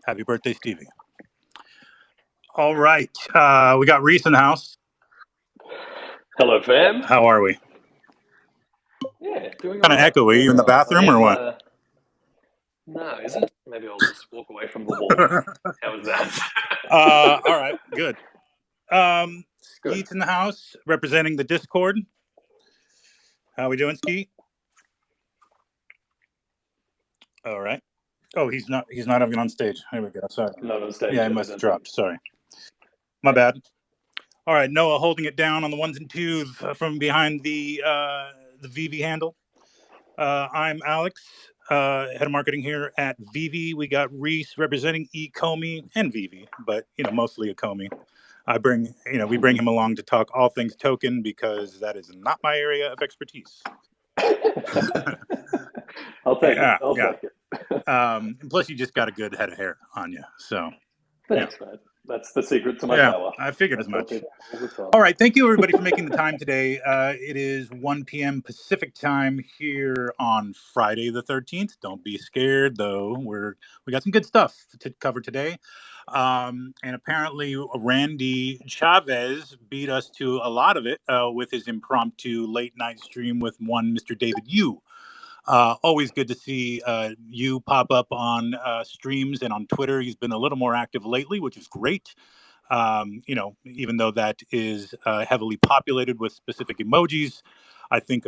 Happy birthday, Stevie. All right. We got Reese in the house. Hello, fam. How are we? Yeah, doing Kind of echoey. You in the bathroom or what? No, is it? Maybe I'll just walk away from the wall. How was that? All right, good. Good. Skeet's in the house representing the Discord. How we doing, Skeet? All right. Oh, he's not even on stage. Here we go. Sorry. Not on stage. Yeah, he must have dropped. Sorry. My bad. All right, Noah holding it down on the ones and twos from behind the Veve handle. I'm Alex, head of marketing here at Veve. We got Reese representing eComey and Veve, but mostly eComey. We bring him along to talk all things token because that is not my area of expertise. I'll take it. I'll take it. Plus, you just got a good head of hair on you, so. Thanks, man. That's the secret to my power. I figured as much. All right. Thank you, everybody, for making the time today. It is 1 p.m. Pacific time here on Friday the 13th. Don't be scared, though. We got some good stuff to cover today. And apparently, Randy Chavez beat us to a lot of it with his impromptu late night stream with one Mr. David Yu. Always good to see you pop up on streams and on Twitter. He's been a little more active lately, which is great. Even though that is heavily populated with specific emojis, I think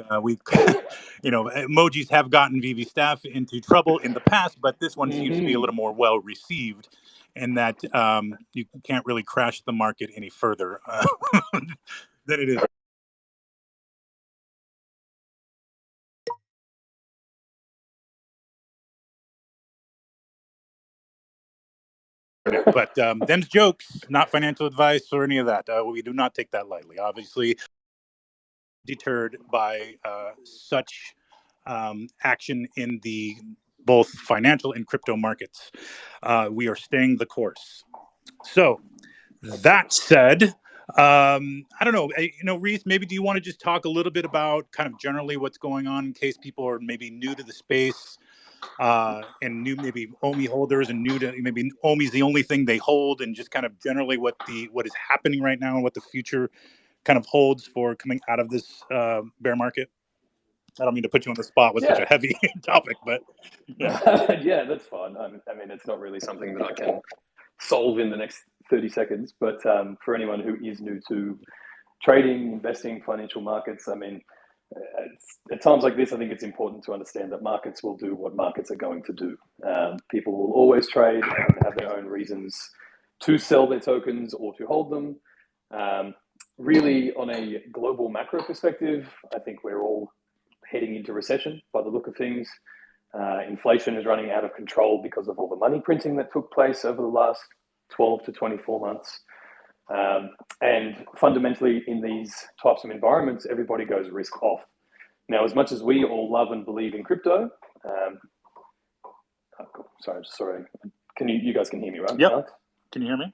emojis have gotten Veve staff into trouble in the past, but this one seems to be a little more well received, and that you can't really crash the market any further than it is. But them's jokes, not financial advice or any of that. We do not take that lightly. Obviously, deterred by such action in the both financial and crypto markets. We are staying the course. So that said, I don't know, Reese, maybe do you want to just talk a little bit about kind of generally what's going on in case people are maybe new to the space? And new maybe OMI holders and new to maybe OMI's the only thing they hold, and just kind of generally what is happening right now and what the future kind of holds for coming out of this bear market. I don't mean to put you on the spot with such a heavy topic, but yeah, that's fine. I mean, it's not really something that I can solve in the next 30 seconds, but for anyone who is new to trading, investing, financial markets, I mean, at times like this, I think it's important to understand that markets will do what markets are going to do. People will always trade and have their own reasons to sell their tokens or to hold them. Really, on a global macro perspective, I think we're all heading into recession by the look of things. Inflation is running out of control because of all the money printing that took place over the last 12 to 24 months. And fundamentally, in these types of environments, everybody goes risk off. Now, as much as we all love and believe in crypto, cool. Sorry. You guys can hear me, right? Yep. Alex? Can you hear me?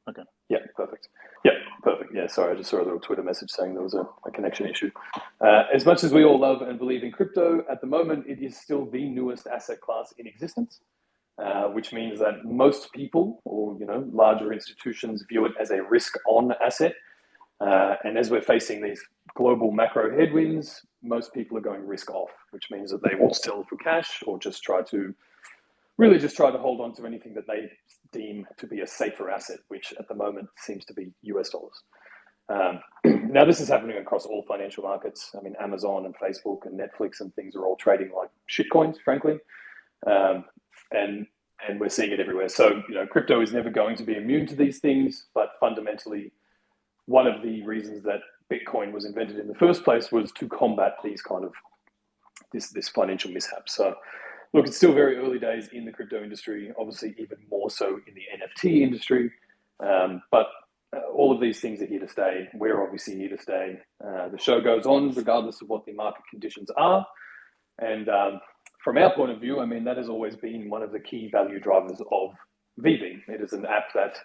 Okay. Yeah, perfect. Yeah, sorry, I just saw a little Twitter message saying there was a connection issue. As much as we all love and believe in crypto, at the moment, it is still the newest asset class in existence. Which means that most people, or larger institutions, view it as a risk-on asset. And as we're facing these global macro headwinds, most people are going risk-off, which means that they will sell for cash or just try to hold on to anything that they deem to be a safer asset, which at the moment seems to be US dollars. Now, this is happening across all financial markets. I mean, Amazon and Facebook and Netflix and things are all trading like shitcoins, frankly. And we're seeing it everywhere. So, crypto is never going to be immune to these things, but fundamentally, one of the reasons that Bitcoin was invented in the first place was to combat these kind of this financial mishap. So, look, it's still very early days in the crypto industry, obviously even more so in the NFT industry, but all of these things are here to stay. We're obviously here to stay. The show goes on regardless of what the market conditions are. And from our point of view, I mean, that has always been one of the key value drivers of Veve. It is an app that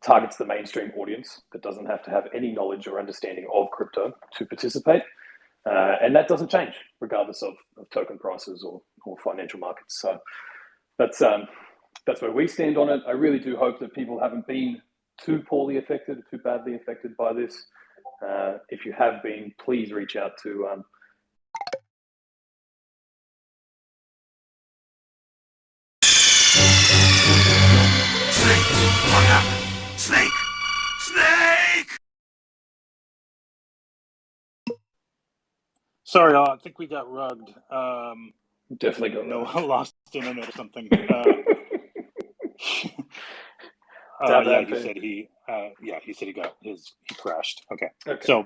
targets the mainstream audience that doesn't have to have any knowledge or understanding of crypto to participate. And that doesn't change regardless of token prices or financial markets. So that's that's where we stand on it. I really do hope that people haven't been too poorly affected, too badly affected by this. If you have been, please reach out to Snake! Snake! Sorry, I think we got rugged. definitely got Noah lost internet or something. Yeah, he said he crashed. Okay. So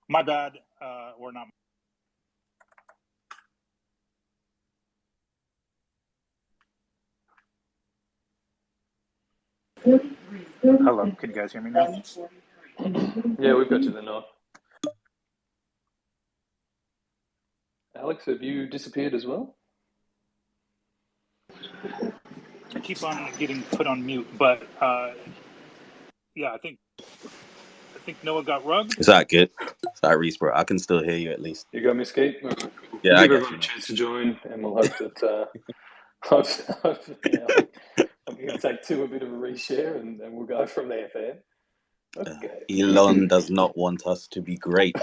my bad, or not. Hello, can you guys hear me now? Yeah, we've got you there, Noah. Alex, have you disappeared as well? I keep on getting put on mute, but yeah, I think Noah got rugged. Is that good? Is that Reese, bro? I can still hear you at least. You got me, Skeet? Yeah, we'll I give get everyone you. a chance to join, and we'll hope that. I'm going to take two a bit of a reshare, and we'll go from there, fam. Okay. Elon does not want us to be great.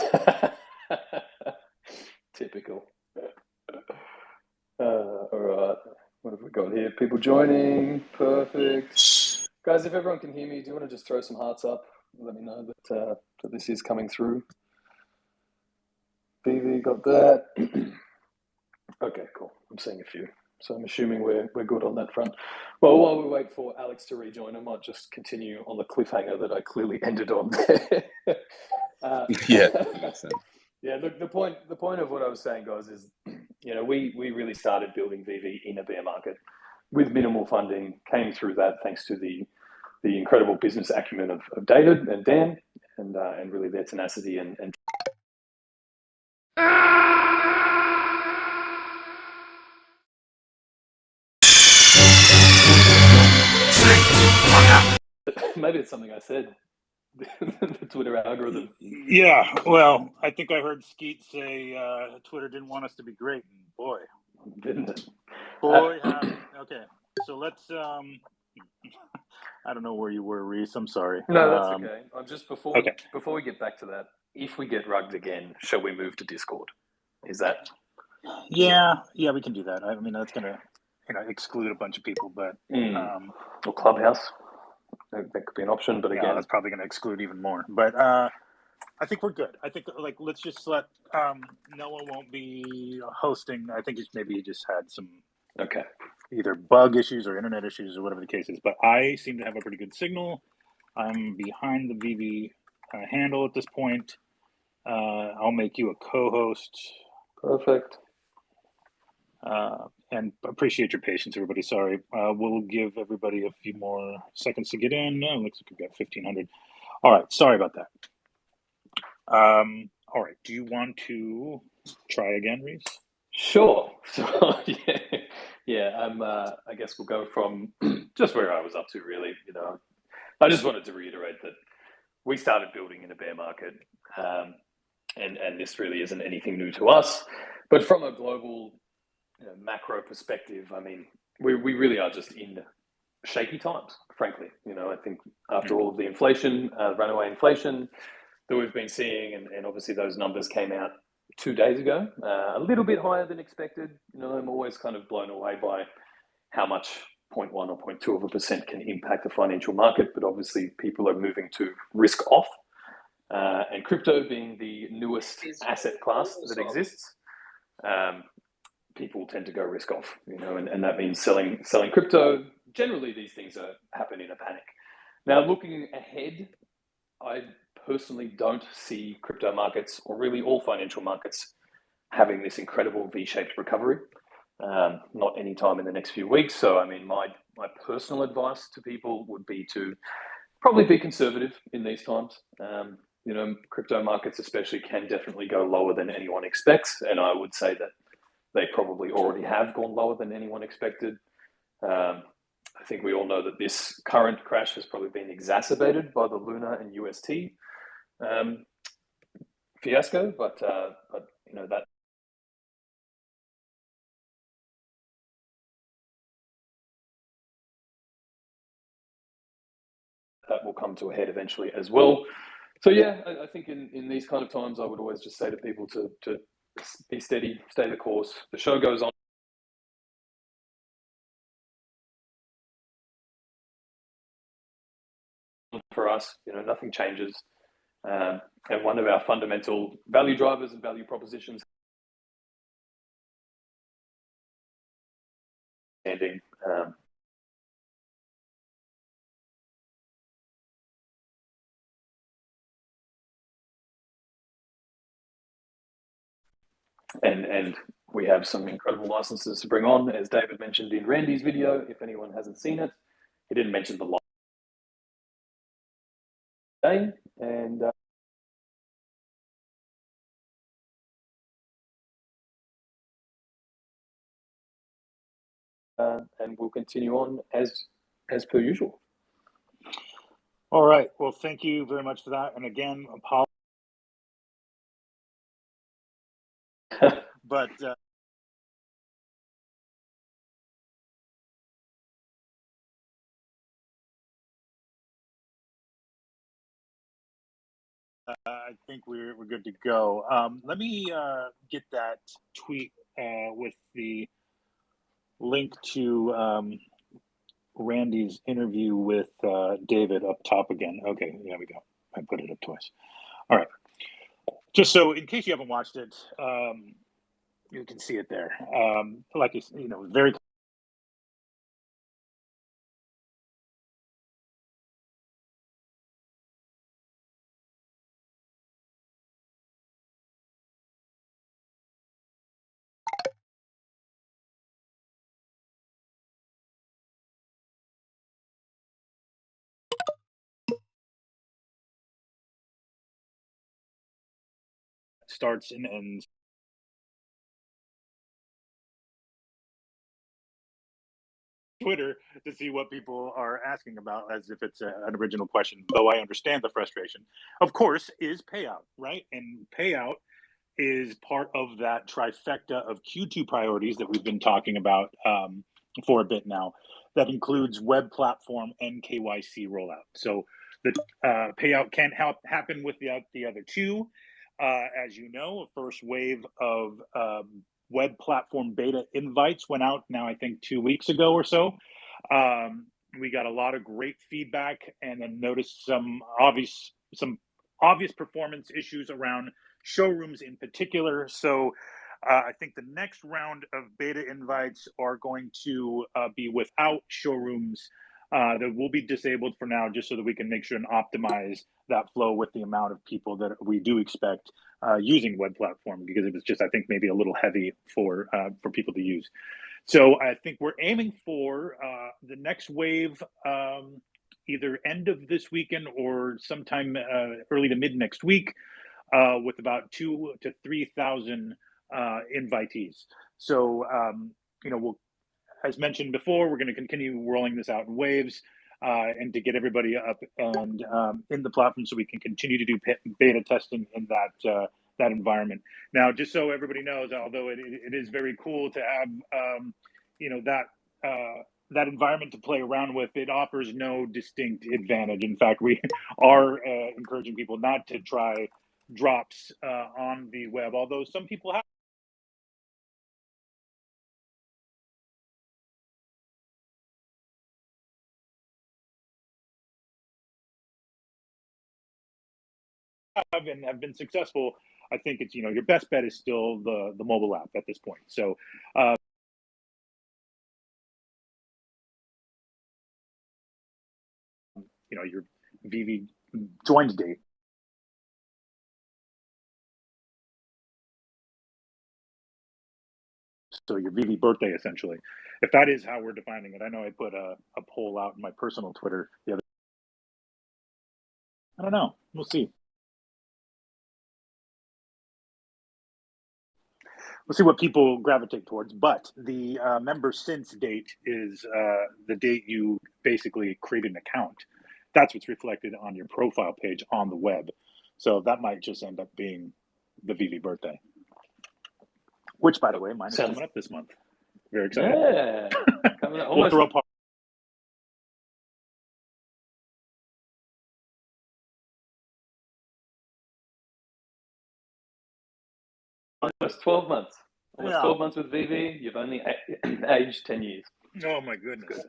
Typical. All right. What have we got here? People joining. Perfect. Guys, if everyone can hear me, do you want to just throw some hearts up? Let me know that this is coming through. Veve got that. Okay, cool. I'm seeing a few. So I'm assuming we're good on that front. Well, while we wait for Alex to rejoin, I might just continue on the cliffhanger that I clearly ended on there. Yeah, that makes sense. Yeah, look, the point of what I was saying, guys, is we really started building Veve in a bear market with minimal funding. Came through that thanks to the incredible business acumen of David and Dan, and really their tenacity and maybe it's something I said. The Twitter algorithm. Yeah, well, I think I heard Skeet say Twitter didn't want us to be great. Boy, Didn't it? Boy, okay. So let's. I don't know where you were, Reese. I'm sorry. No, that's okay. I'm just before Okay. before we get back to that. If we get rugged again, shall we move to Discord? Is that? Yeah, we can do that. I mean, that's gonna exclude a bunch of people, but Or Clubhouse. That could be an option, but yeah, again, that's probably gonna exclude even more. But I think we're good. I think let's just let Noah won't be hosting. I think maybe he just had some either bug issues or internet issues or whatever the case is. But I seem to have a pretty good signal. I'm behind the Veve handle at this point. I'll make you a co-host. Perfect. And appreciate your patience, everybody. Sorry. We'll give everybody a few more seconds to get in. Looks like we've got 1,500. All right. Sorry about that. All right. Do you want to try again, Reese? Sure. So yeah. I guess we'll go from just where I was up to. Really, I just wanted to reiterate that we started building in a bear market, and this really isn't anything new to us. But from a global macro perspective, I mean, we really are just in shaky times, frankly. I think after all of the inflation, runaway inflation that we've been seeing, and obviously those numbers came out 2 days ago, a little bit higher than expected. I'm always kind of blown away by how much 0.1 or 0.2% can impact the financial market, but obviously people are moving to risk off. And crypto being the newest asset class that exists, people tend to go risk off, and that means selling crypto. Generally, these things happen in a panic. Now, looking ahead, I personally don't see crypto markets, or really all financial markets, having this incredible V-shaped recovery. Not anytime in the next few weeks. So, I mean, my personal advice to people would be to probably be conservative in these times. Crypto markets especially can definitely go lower than anyone expects, and I would say that they probably already have gone lower than anyone expected. I think we all know that this current crash has probably been exacerbated by the Luna and UST fiasco, but that that will come to a head eventually as well. So yeah, I think in these kind of times, I would always just say to people to be steady, stay the course. The show goes on. For us, nothing changes. And one of our fundamental value drivers and value propositions, standing. And we have some incredible licenses to bring on, as David mentioned in Randy's video. If anyone hasn't seen it, he didn't mention the day, and we'll continue on as per usual. All right. Well, thank you very much for that. And again, apologies. But I think we're good to go. Let me get that tweet with the link to Randy's interview with David up top again. Okay, there we go. I put it up twice. All right. Just so in case you haven't watched it, you can see it there. Like very starts and ends. Twitter to see what people are asking about as if it's an original question, though I understand the frustration. Of course, is payout, right? And payout is part of that trifecta of Q2 priorities that we've been talking about for a bit now. That includes web platform and KYC rollout. So the payout can't happen without the other two. As you know, a first wave of web platform beta invites went out now, I think 2 weeks ago or so. We got a lot of great feedback and then noticed some obvious performance issues around showrooms in particular. So I think the next round of beta invites are going to be without showrooms that will be disabled for now, just so that we can make sure and optimize that flow with the amount of people that we do expect using web platform, because it was just, I think, maybe a little heavy for people to use. So I think we're aiming for the next wave, either end of this weekend or sometime early to mid next week, with about 2,000 to 3,000 invitees. So we'll, as mentioned before, we're going to continue rolling this out in waves, and to get everybody up and in the platform, so we can continue to do beta testing in that environment. Now, just so everybody knows, although it is very cool to have that environment to play around with, it offers no distinct advantage. In fact, we are encouraging people not to try drops on the web, although some people have. And have been successful. I think it's your best bet is still the mobile app at this point. So your Veve joined date. So your Veve birthday, essentially, if that is how we're defining it. I know I put a poll out in my personal Twitter the other. I don't know. We'll see. We'll see what people gravitate towards, but the member since date is the date you basically create an account. That's what's reflected on your profile page on the web. So that might just end up being the Veve birthday, which, by the way, mine is coming up this month. Very excited. Yeah, coming up. We'll throw a party. Almost 12 months. Almost Yeah. 12 months with Veve. You've only aged 10 years. Oh my goodness.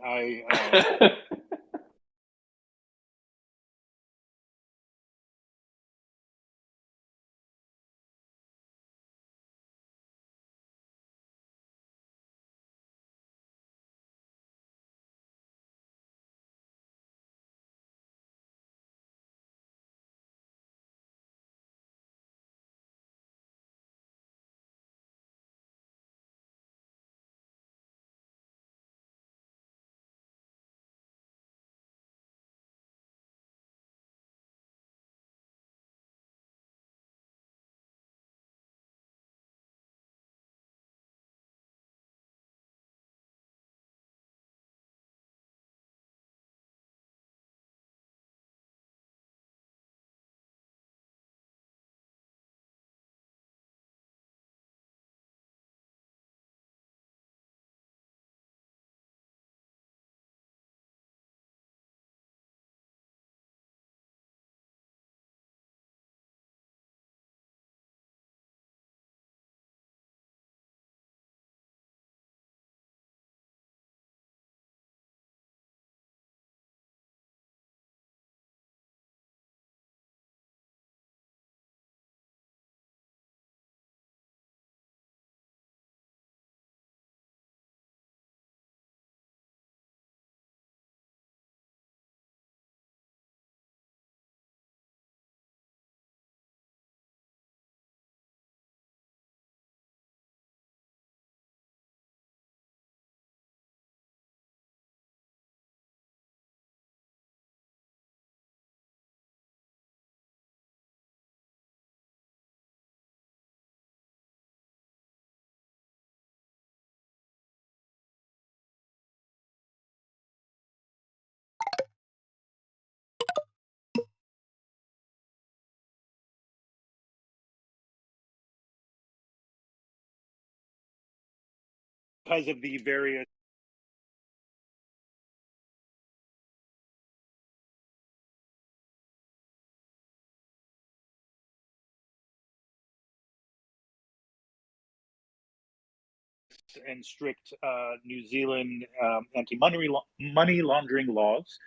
Because of the various and strict New Zealand money laundering laws,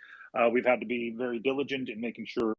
we've had to be very diligent in making sure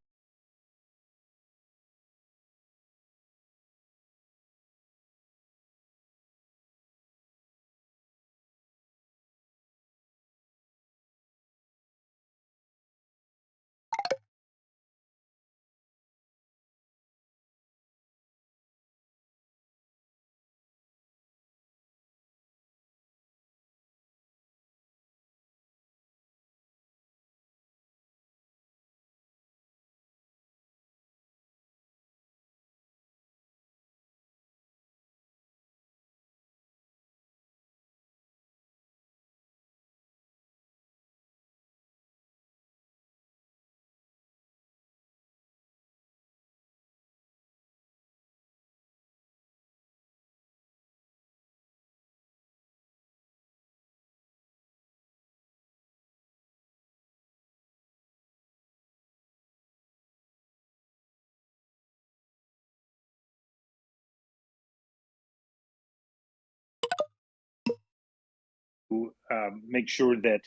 make sure that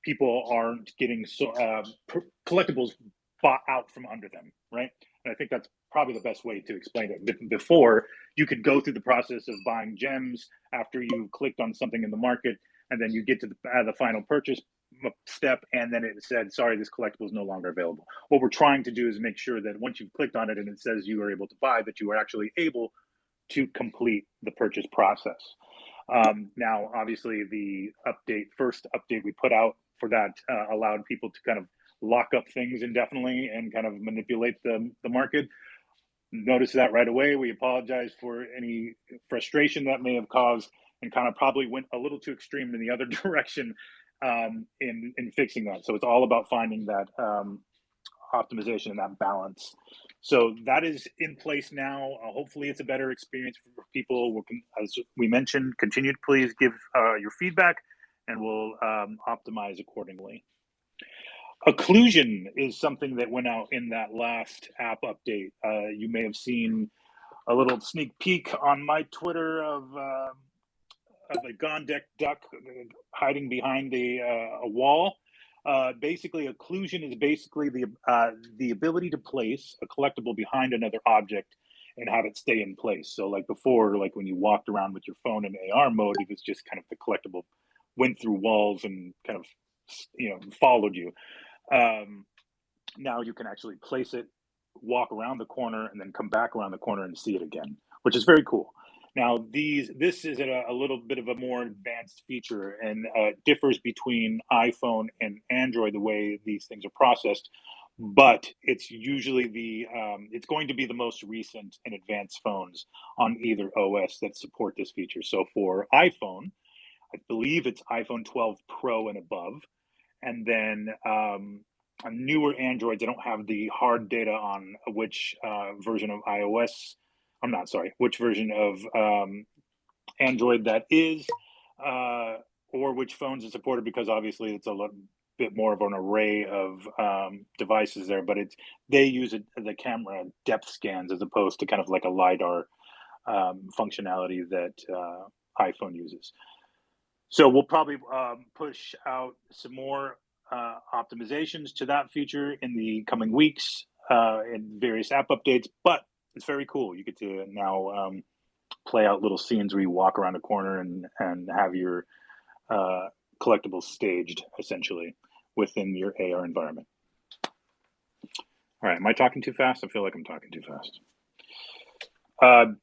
people aren't getting collectibles bought out from under them, right? And I think that's probably the best way to explain it. Before, you could go through the process of buying gems after you clicked on something in the market, and then you get to the final purchase step, and then it said, sorry, this collectible is no longer available. What we're trying to do is make sure that once you've clicked on it and it says you are able to buy, that you are actually able to complete the purchase process. Now, obviously, the first update we put out for that allowed people to kind of lock up things indefinitely and kind of manipulate the market. Notice that right away. We apologize for any frustration that may have caused, and kind of probably went a little too extreme in the other direction in fixing that. So it's all about finding that optimization and that balance. So that is in place now. Hopefully, it's a better experience for people. As we mentioned, continue to please give your feedback, and we'll optimize accordingly. Occlusion is something that went out in that last app update. You may have seen a little sneak peek on my Twitter of a Gondek duck hiding behind a wall. Basically, occlusion is basically the ability to place a collectible behind another object and have it stay in place. So, like before, like when you walked around with your phone in AR mode, it was just kind of the collectible went through walls and kind of followed you. Now you can actually place it, walk around the corner, and then come back around the corner and see it again, which is very cool. Now, this is a little bit of a more advanced feature and differs between iPhone and Android the way these things are processed, but it's usually it's going to be the most recent and advanced phones on either OS that support this feature. So for iPhone, I believe it's iPhone 12 Pro and above, and then on newer Androids, I don't have the hard data on which version of iOS. I'm not sorry, which version of Android that is, or which phones are supported, because obviously it's a little bit more of an array of devices there. But they use the camera depth scans as opposed to kind of like a LiDAR functionality that iPhone uses. So we'll probably push out some more optimizations to that feature in the coming weeks in various app updates, but it's very cool. You get to now play out little scenes where you walk around a corner and have your collectibles staged essentially within your AR environment. All right, am I talking too fast? I feel like I'm talking too fast.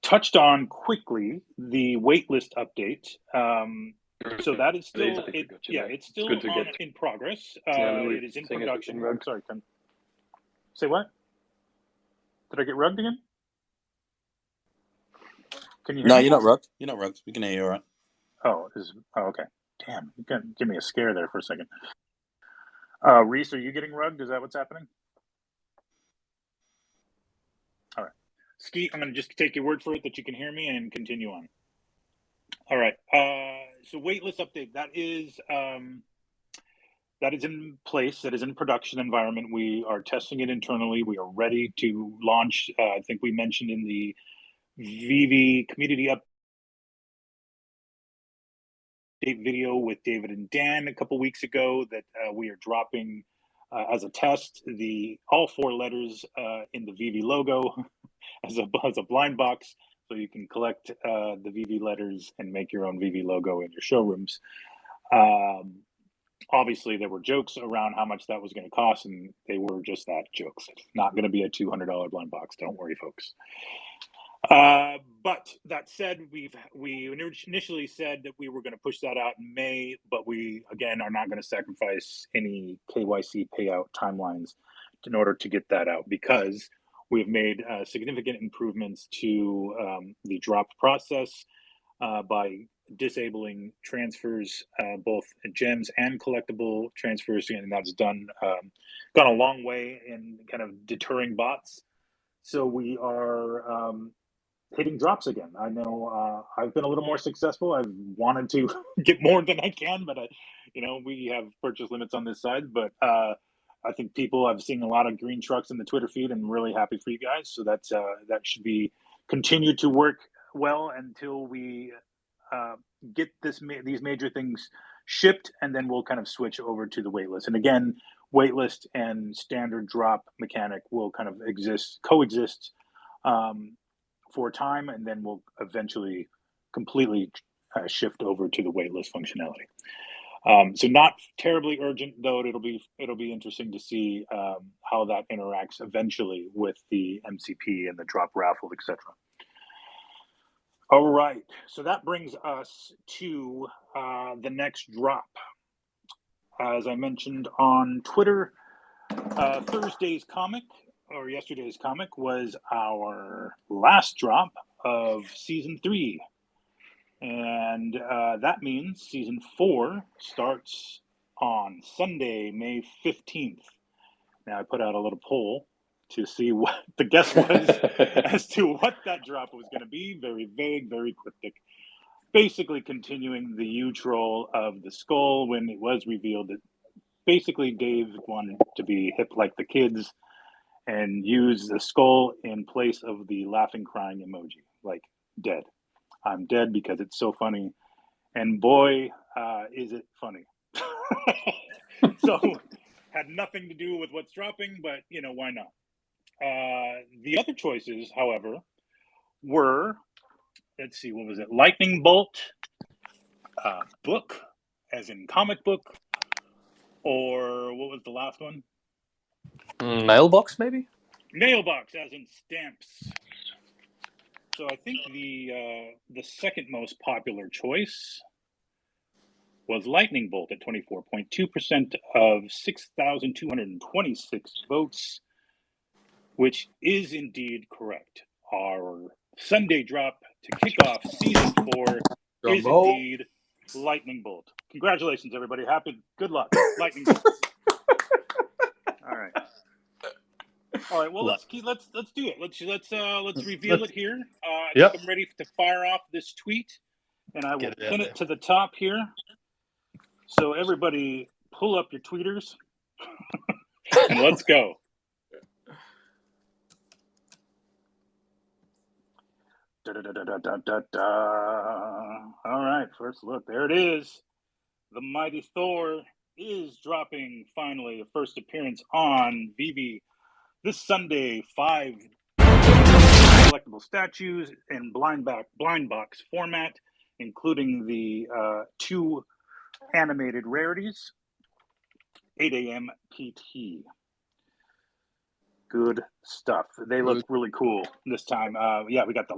Touched on quickly the waitlist update. So that is still, it's still in progress. It is in production. Sorry, say what? Did I get rugged again? Can you hear me? No, you're not rugged. You're not rugged. We can hear you all right. Oh, okay. Damn, you can give me a scare there for a second. Reese, are you getting rugged? Is that what's happening? All right. Skeet, I'm going to just take your word for it that you can hear me and continue on. All right. So waitlist update, that is in place. That is in production environment. We are testing it internally. We are ready to launch. I think we mentioned in the Veve Community Update video with David and Dan a couple weeks ago that we are dropping as a test all 4 letters in the Veve logo as a blind box. So you can collect the Veve letters and make your own Veve logo in your showrooms. Obviously, there were jokes around how much that was going to cost, and they were just that, jokes. It's not going to be a $200 blind box. Don't worry, folks. But that said, we initially said that we were going to push that out in May, but we, again, are not going to sacrifice any KYC payout timelines in order to get that out, because we've made significant improvements to the drop process by disabling transfers, both gems and collectible transfers, and that's gone a long way in kind of deterring bots. So we are hitting drops again. I know I've been a little more successful. I've wanted to get more than I can, but we have purchase limits on this side. But I think I've seen a lot of green trucks in the Twitter feed, and I'm really happy for you guys. So that should be continue to work well until we get these major things shipped, and then we'll kind of switch over to the waitlist. And again, waitlist and standard drop mechanic will kind of coexist for a time, and then we'll eventually completely shift over to the waitlist functionality. So not terribly urgent, though. It'll be interesting to see how that interacts eventually with the MCP and the drop raffle, etc. All right, so that brings us to the next drop. As I mentioned on Twitter, yesterday's comic was our last drop of season 3. And that means season 4 starts on Sunday, May 15th. Now, I put out a little poll to see what the guess was as to what that drop was going to be. Very vague, very cryptic. Basically continuing the U-troll of the skull when it was revealed that basically Dave wanted to be hip like the kids and use the skull in place of the laughing, crying emoji, like dead. I'm dead because it's so funny. And boy, is it funny. So, had nothing to do with what's dropping, but why not? The other choices, however, were, let's see, what was it? Lightning Bolt, book, as in comic book, or what was the last one? Mailbox, maybe? Mailbox, as in stamps. So I think the second most popular choice was Lightning Bolt at 24.2% of 6,226 votes, which is indeed correct. Our Sunday drop to kick off season 4 is indeed Lightning Bolt. Congratulations, everybody. Good luck. Lightning Bolt. All right. All right. Well, let's do it. Let's reveal it here. I think I'm ready to fire off this tweet, and I will pin it to the top here. So everybody, pull up your tweeters, and let's go. All right, first look. There it is. The Mighty Thor is dropping finally a first appearance on Veve this Sunday. 5 collectible statues in blind box format, including the 2 animated rarities. 8 a.m. PT. Good stuff. They look really cool this time. Yeah, we got the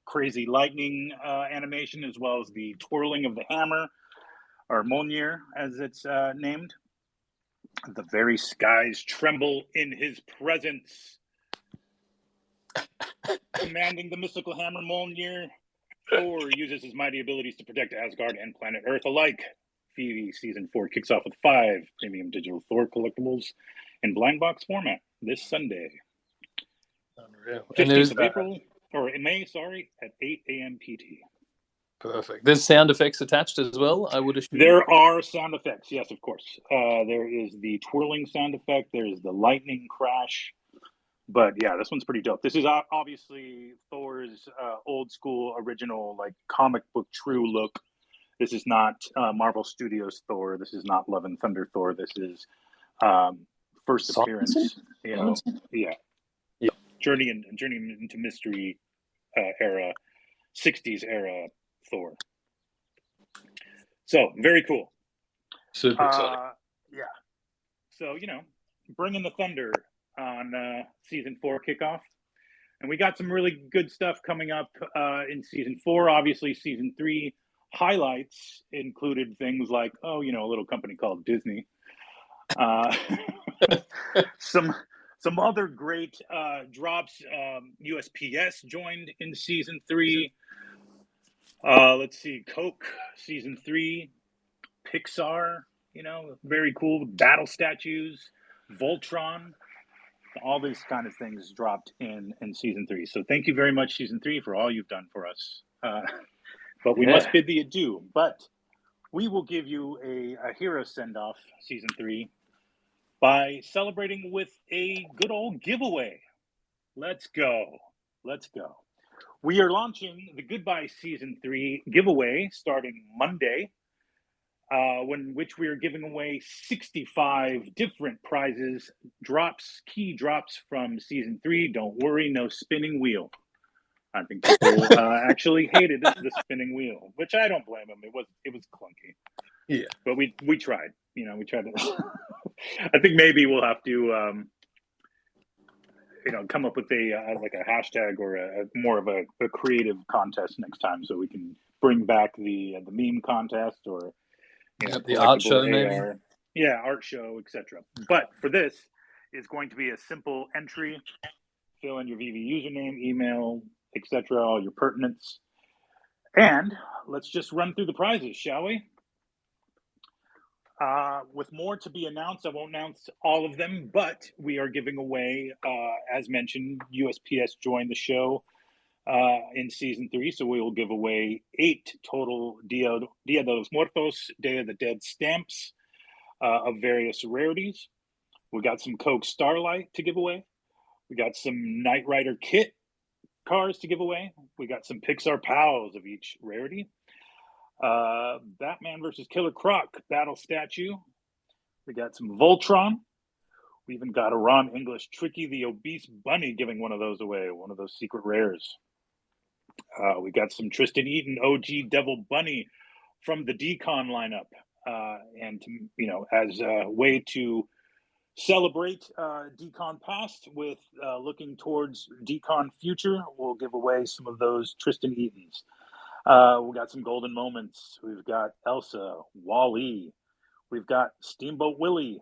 crazy lightning animation, as well as the twirling of the hammer, or Mjolnir, as it's named. The very skies tremble in his presence. Commanding the mystical hammer Mjolnir, Thor uses his mighty abilities to protect Asgard and planet Earth alike. Veve Season 4 kicks off with 5 premium digital Thor collectibles in blind box format this Sunday. Unreal. 15th of April, or May, at 8 a.m. PT. Perfect. There's sound effects attached as well, I would assume. There are sound effects, yes, of course. There is the twirling sound effect. There's the lightning crash. But yeah, this one's pretty dope. This is obviously Thor's old school, original, like comic book true look. This is not Marvel Studios Thor. This is not Love and Thunder Thor. This is first appearance. Yeah. Journey into Mystery era, 60s era Thor. So very cool. Super exciting. Yeah. So bringing the thunder on season 4 kickoff, and we got some really good stuff coming up in season 4. Obviously, season 3 highlights included things like a little company called Disney. Some other great drops. USPS joined in season 3. Let's see, Coke season 3, Pixar. Very cool battle statues, Voltron. All these kind of things dropped in season 3. So thank you very much, season 3, for all you've done for us. But we must bid thee adieu. But we will give you a hero send-off, season 3, by celebrating with a good old giveaway. Let's go. We are launching the Goodbye Season 3 giveaway starting Monday, which we are giving away 65 different prizes, key drops from Season 3. Don't worry, no spinning wheel. I think people actually hated the spinning wheel, which I don't blame them. It was clunky. Yeah. But we tried. We tried to. I think maybe we'll have to come up with a hashtag or more of a creative contest next time, so we can bring back the meme contest or the art show, maybe. Art show, etc. But for this, it's going to be a simple entry. Fill in your Veve username, email, etc., all your pertinence, and let's just run through the prizes, shall we? With more to be announced, I won't announce all of them, but we are giving away, as mentioned, USPS joined the show in season 3, so we will give away 8 total Dia de los Muertos, Day of the Dead stamps of various rarities. We got some Coke Starlight to give away. We got some Knight Rider kit cars to give away. We got some Pixar pals of each rarity. Batman versus Killer Croc battle statue. We got some Voltron. We even got a Ron English Tricky the Obese Bunny giving one of those away, one of those secret rares. We got some Tristan Eaton OG Devil Bunny from the Decon lineup. And to, as a way to celebrate Decon past with looking towards Decon future, we'll give away some of those Tristan Eatons. We got some golden moments. We've got Elsa, Wall-E. We've got Steamboat Willie,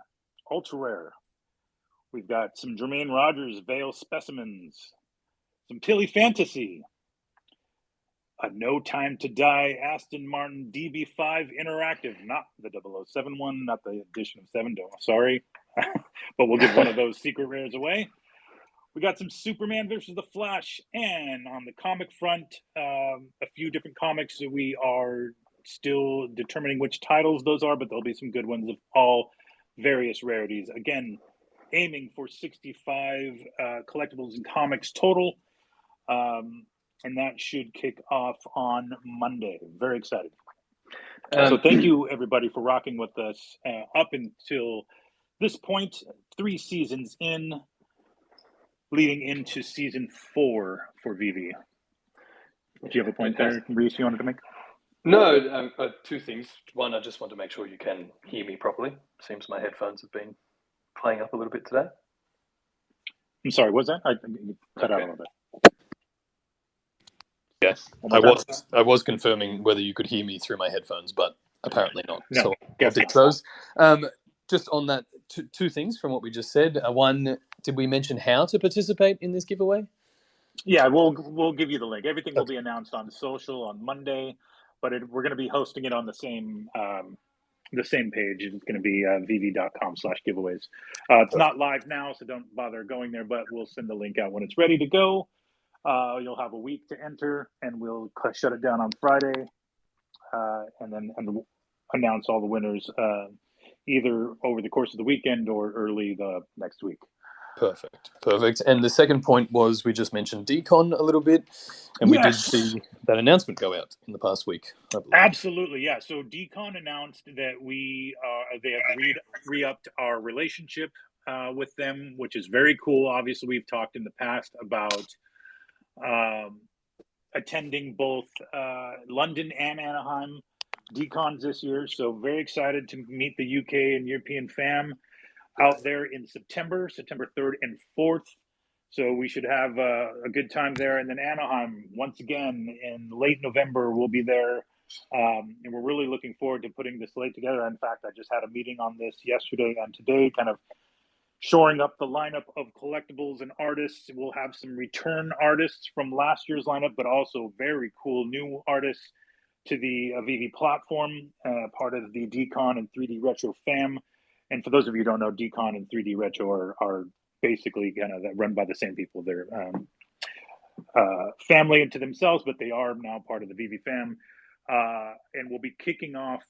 ultra rare. We've got some Jermaine Rogers Veil specimens, some Tilly Fantasy, a No Time to Die Aston Martin DB5 Interactive, not the 007 one, not the edition of 7, sorry, but we'll give one of those secret rares away. We got some Superman versus the Flash, and on the comic front, a few different comics that we are still determining which titles those are, but there'll be some good ones of all various rarities. Again, aiming for 65 collectibles and comics total, and that should kick off on Monday. Very excited. So thank you, everybody, for rocking with us up until this point, 3 seasons in, leading into season 4 for Veve. Do you have a point there, Reese, you wanted to make? No, 2 things. One, I just want to make sure you can hear me properly. Seems my headphones have been playing up a little bit today. I'm sorry, was that? I cut out a little bit. Yes, I was confirming whether you could hear me through my headphones, but apparently not. No, so I'll ditch those. Just on that, 2 things from what we just said. One, did we mention how to participate in this giveaway? Yeah, we'll give you the link. Everything will be announced on social on Monday, but we're going to be hosting it on the same page. It's going to be vv.com/giveaways. It's not live now, so don't bother going there, but we'll send the link out when it's ready to go. You'll have a week to enter, and we'll shut it down on Friday, and then announce all the winners either over the course of the weekend or early the next week. Perfect. And the second point was we just mentioned Decon a little bit, and we did see that announcement go out in the past week, I believe. Absolutely, yeah. So Decon announced that they have re-upped our relationship with them, which is very cool. Obviously, we've talked in the past about attending both London and Anaheim Decons this year, so very excited to meet the UK and European fam out there in September 3rd and 4th. So we should have a good time there. And then Anaheim, once again, in late November, we'll be there. And we're really looking forward to putting this slate together. In fact, I just had a meeting on this yesterday and today, kind of shoring up the lineup of collectibles and artists. We'll have some return artists from last year's lineup, but also very cool new artists to the Veve platform, part of the Decon and 3D Retro fam. And for those of you who don't know, Decon and 3D Retro are basically kind of run by the same people. They're family into themselves, but they are now part of the Veve fam. And we'll be kicking off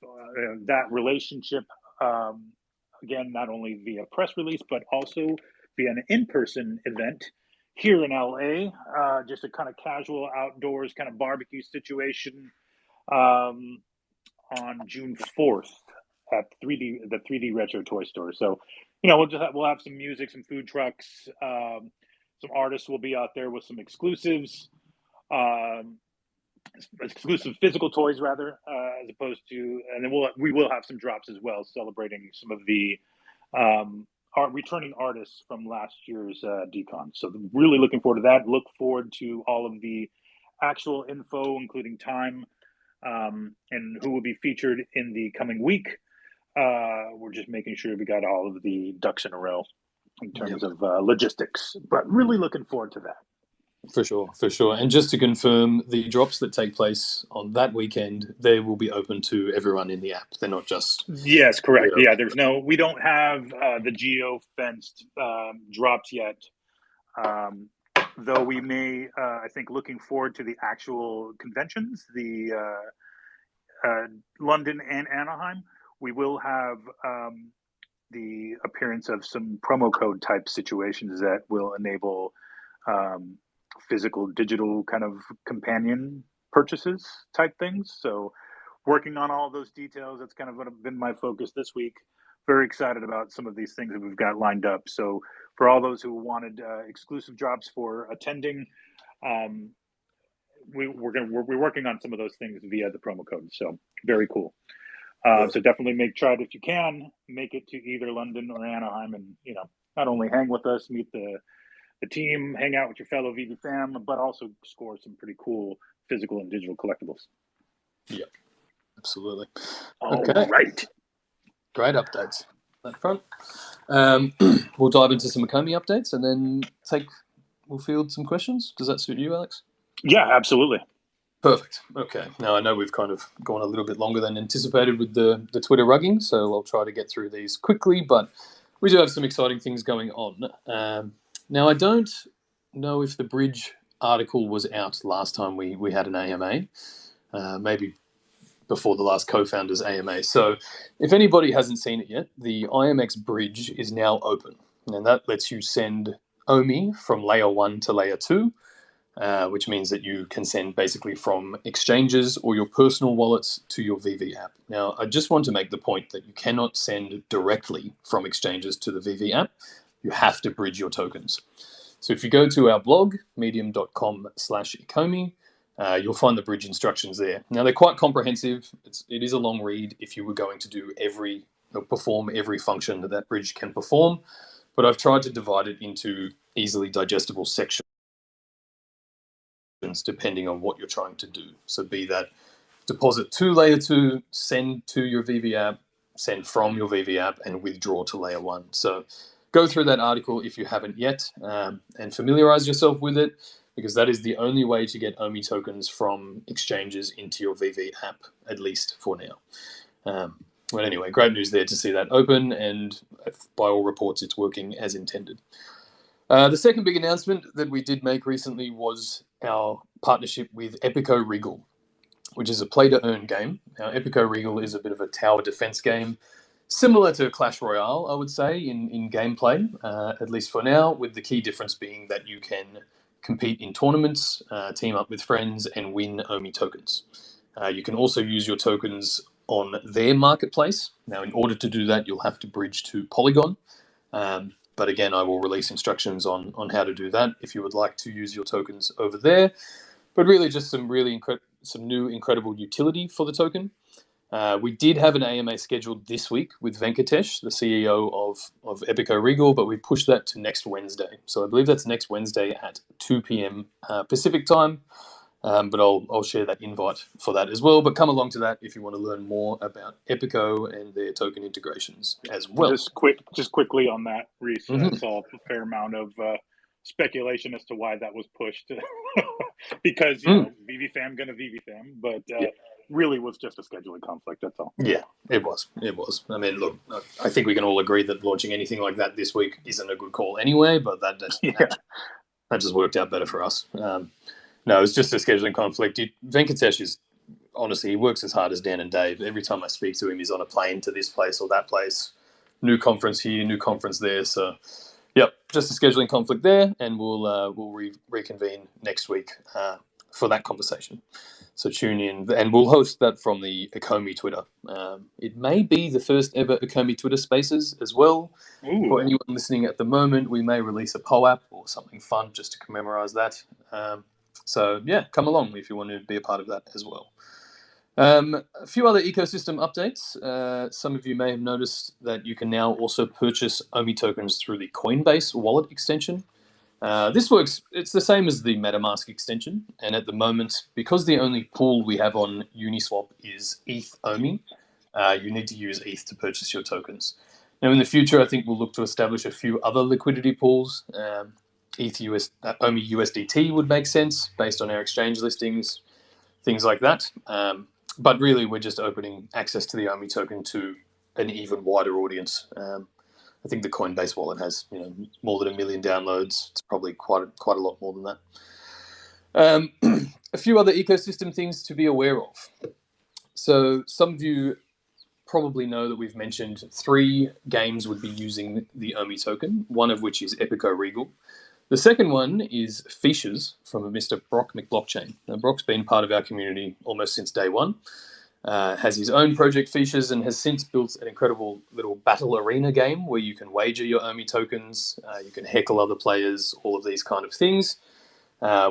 that relationship, again, not only via press release, but also via an in-person event here in LA, just a kind of casual outdoors kind of barbecue situation on June 4th at the 3D Retro Toy Store. So, we'll have some music, some food trucks, some artists will be out there with some exclusives, exclusive physical toys rather, as opposed to, and then we will have some drops as well, celebrating some of the returning artists from last year's Decon. So really looking forward to that. Look forward to all of the actual info, including time, and who will be featured in the coming week. We're just making sure we got all of the ducks in a row in terms of logistics, but really looking forward to that. For sure. And just to confirm, the drops that take place on that weekend, they will be open to everyone in the app. They're not just... Yes, correct. Yeah, we don't have the geo-fenced drops yet, though we may, I think, looking forward to the actual conventions, the London and Anaheim. We will have the appearance of some promo code type situations that will enable physical digital kind of companion purchases type things. So working on all those details, that's kind of been my focus this week. Very excited about some of these things that we've got lined up. So for all those who wanted exclusive drops for attending, we're working on some of those things via the promo code. So very cool. So definitely try it if you can, make it to either London or Anaheim, and not only hang with us, meet the team, hang out with your fellow Veve fam, but also score some pretty cool physical and digital collectibles. Yeah, absolutely. All Okay. right. Great updates on that front. We'll dive into some Ecomi updates and then we'll field some questions. Does that suit you, Alex? Yeah, absolutely. Perfect. Okay. Now, I know we've kind of gone a little bit longer than anticipated with the Twitter rugging, so I'll try to get through these quickly, but we do have some exciting things going on. Now, I don't know if the Bridge article was out last time we had an AMA, maybe before the last co-founders AMA. So if anybody hasn't seen it yet, the IMX Bridge is now open, and that lets you send OMI from layer 1 to layer 2, which means that you can send basically from exchanges or your personal wallets to your Veve app. Now, I just want to make the point that you cannot send directly from exchanges to the Veve app. You have to bridge your tokens. So if you go to our blog, medium.com/ecomi, you'll find the bridge instructions there. Now, they're quite comprehensive. It is a long read if you were going to do perform every function that bridge can perform, but I've tried to divide it into easily digestible sections depending on what you're trying to do. So be that deposit to layer 2, send to your Veve app, send from your Veve app, and withdraw to layer 1. So go through that article if you haven't yet, and familiarize yourself with it, because that is the only way to get OMI tokens from exchanges into your Veve app, at least for now. But anyway, great news there to see that open, and by all reports, it's working as intended. The second big announcement that we did make recently was our partnership with Epico Regal, which is a play-to-earn game. Now, Epico Regal is a bit of a tower defense game, similar to Clash Royale, I would say, in gameplay, at least for now, with the key difference being that you can compete in tournaments, team up with friends, and win OMI tokens. You can also use your tokens on their marketplace. Now, in order to do that, you'll have to bridge to Polygon. But again, I will release instructions on how to do that if you would like to use your tokens over there. But really just some new incredible utility for the token. We did have an AMA scheduled this week with Venkatesh, the CEO of Epico Regal, but we pushed that to next Wednesday. So I believe that's next Wednesday at 2 p.m. Pacific time. But I'll share that invite for that as well. But come along to that if you want to learn more about Epico and their token integrations as well. Just quickly on that, Reese, I saw a fair amount of speculation as to why that was pushed. Because, Veve fam gonna Veve fam, but really was just a scheduling conflict, that's all. Yeah, it was. I mean, look, I think we can all agree that launching anything like that this week isn't a good call anyway, but that just worked out better for us. No, it's just a scheduling conflict. Venkatesh is, honestly, he works as hard as Dan and Dave. Every time I speak to him, he's on a plane to this place or that place. New conference here, new conference there. So, yep, just a scheduling conflict there, and we'll reconvene next week for that conversation. So tune in, and we'll host that from the Ecomi Twitter. It may be the first ever Ecomi Twitter Spaces as well. Ooh. For anyone listening at the moment, we may release a POAP or something fun just to commemorate that. So yeah, come along if you want to be a part of that as well. A few other ecosystem updates. Some of you may have noticed that you can now also purchase OMI tokens through the Coinbase wallet extension. This works, it's the same as the MetaMask extension, and at the moment, because the only pool we have on Uniswap is ETH OMI, you need to use ETH to purchase your tokens. Now in the future, I think we'll look to establish a few other liquidity pools. OMI USDT would make sense based on our exchange listings, things like that. But really, we're just opening access to the OMI token to an even wider audience. I think the Coinbase wallet has more than 1 million downloads. It's probably quite a lot more than that. A few other ecosystem things to be aware of. So some of you probably know that we've mentioned 3 games would be using the OMI token, one of which is Epico Regal. The second one is Features from a Mr. Brock McBlockchain. Now, Brock's been part of our community almost since day one, has his own project Features, and has since built an incredible little battle arena game where you can wager your OMI tokens, you can heckle other players, all of these kind of things,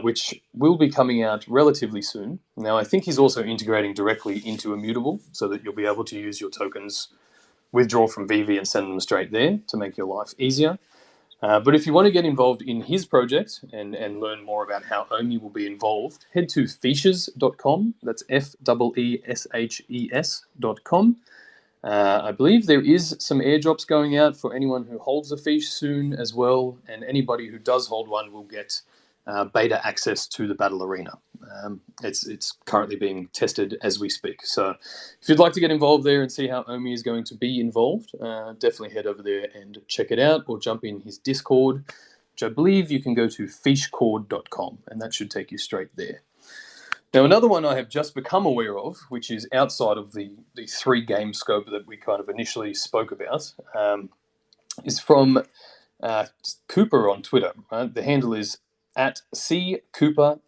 which will be coming out relatively soon. Now, I think he's also integrating directly into Immutable so that you'll be able to use your tokens, withdraw from Veve and send them straight there to make your life easier. But if you want to get involved in his project and learn more about how OMI will be involved, head to feeshes.com. That's FEESHES.com. I believe there is some airdrops going out for anyone who holds a fiche soon as well, and anybody who does hold one will get beta access to the battle arena. It's currently being tested as we speak. So if you'd like to get involved there and see how OMI is going to be involved, definitely head over there and check it out, or jump in his Discord, which I believe you can go to fishcord.com, and that should take you straight there. Now, another one I have just become aware of, which is outside of the 3 game scope that we kind of initially spoke about, is from Cooper on Twitter. Right? The handle is @CCooperRE,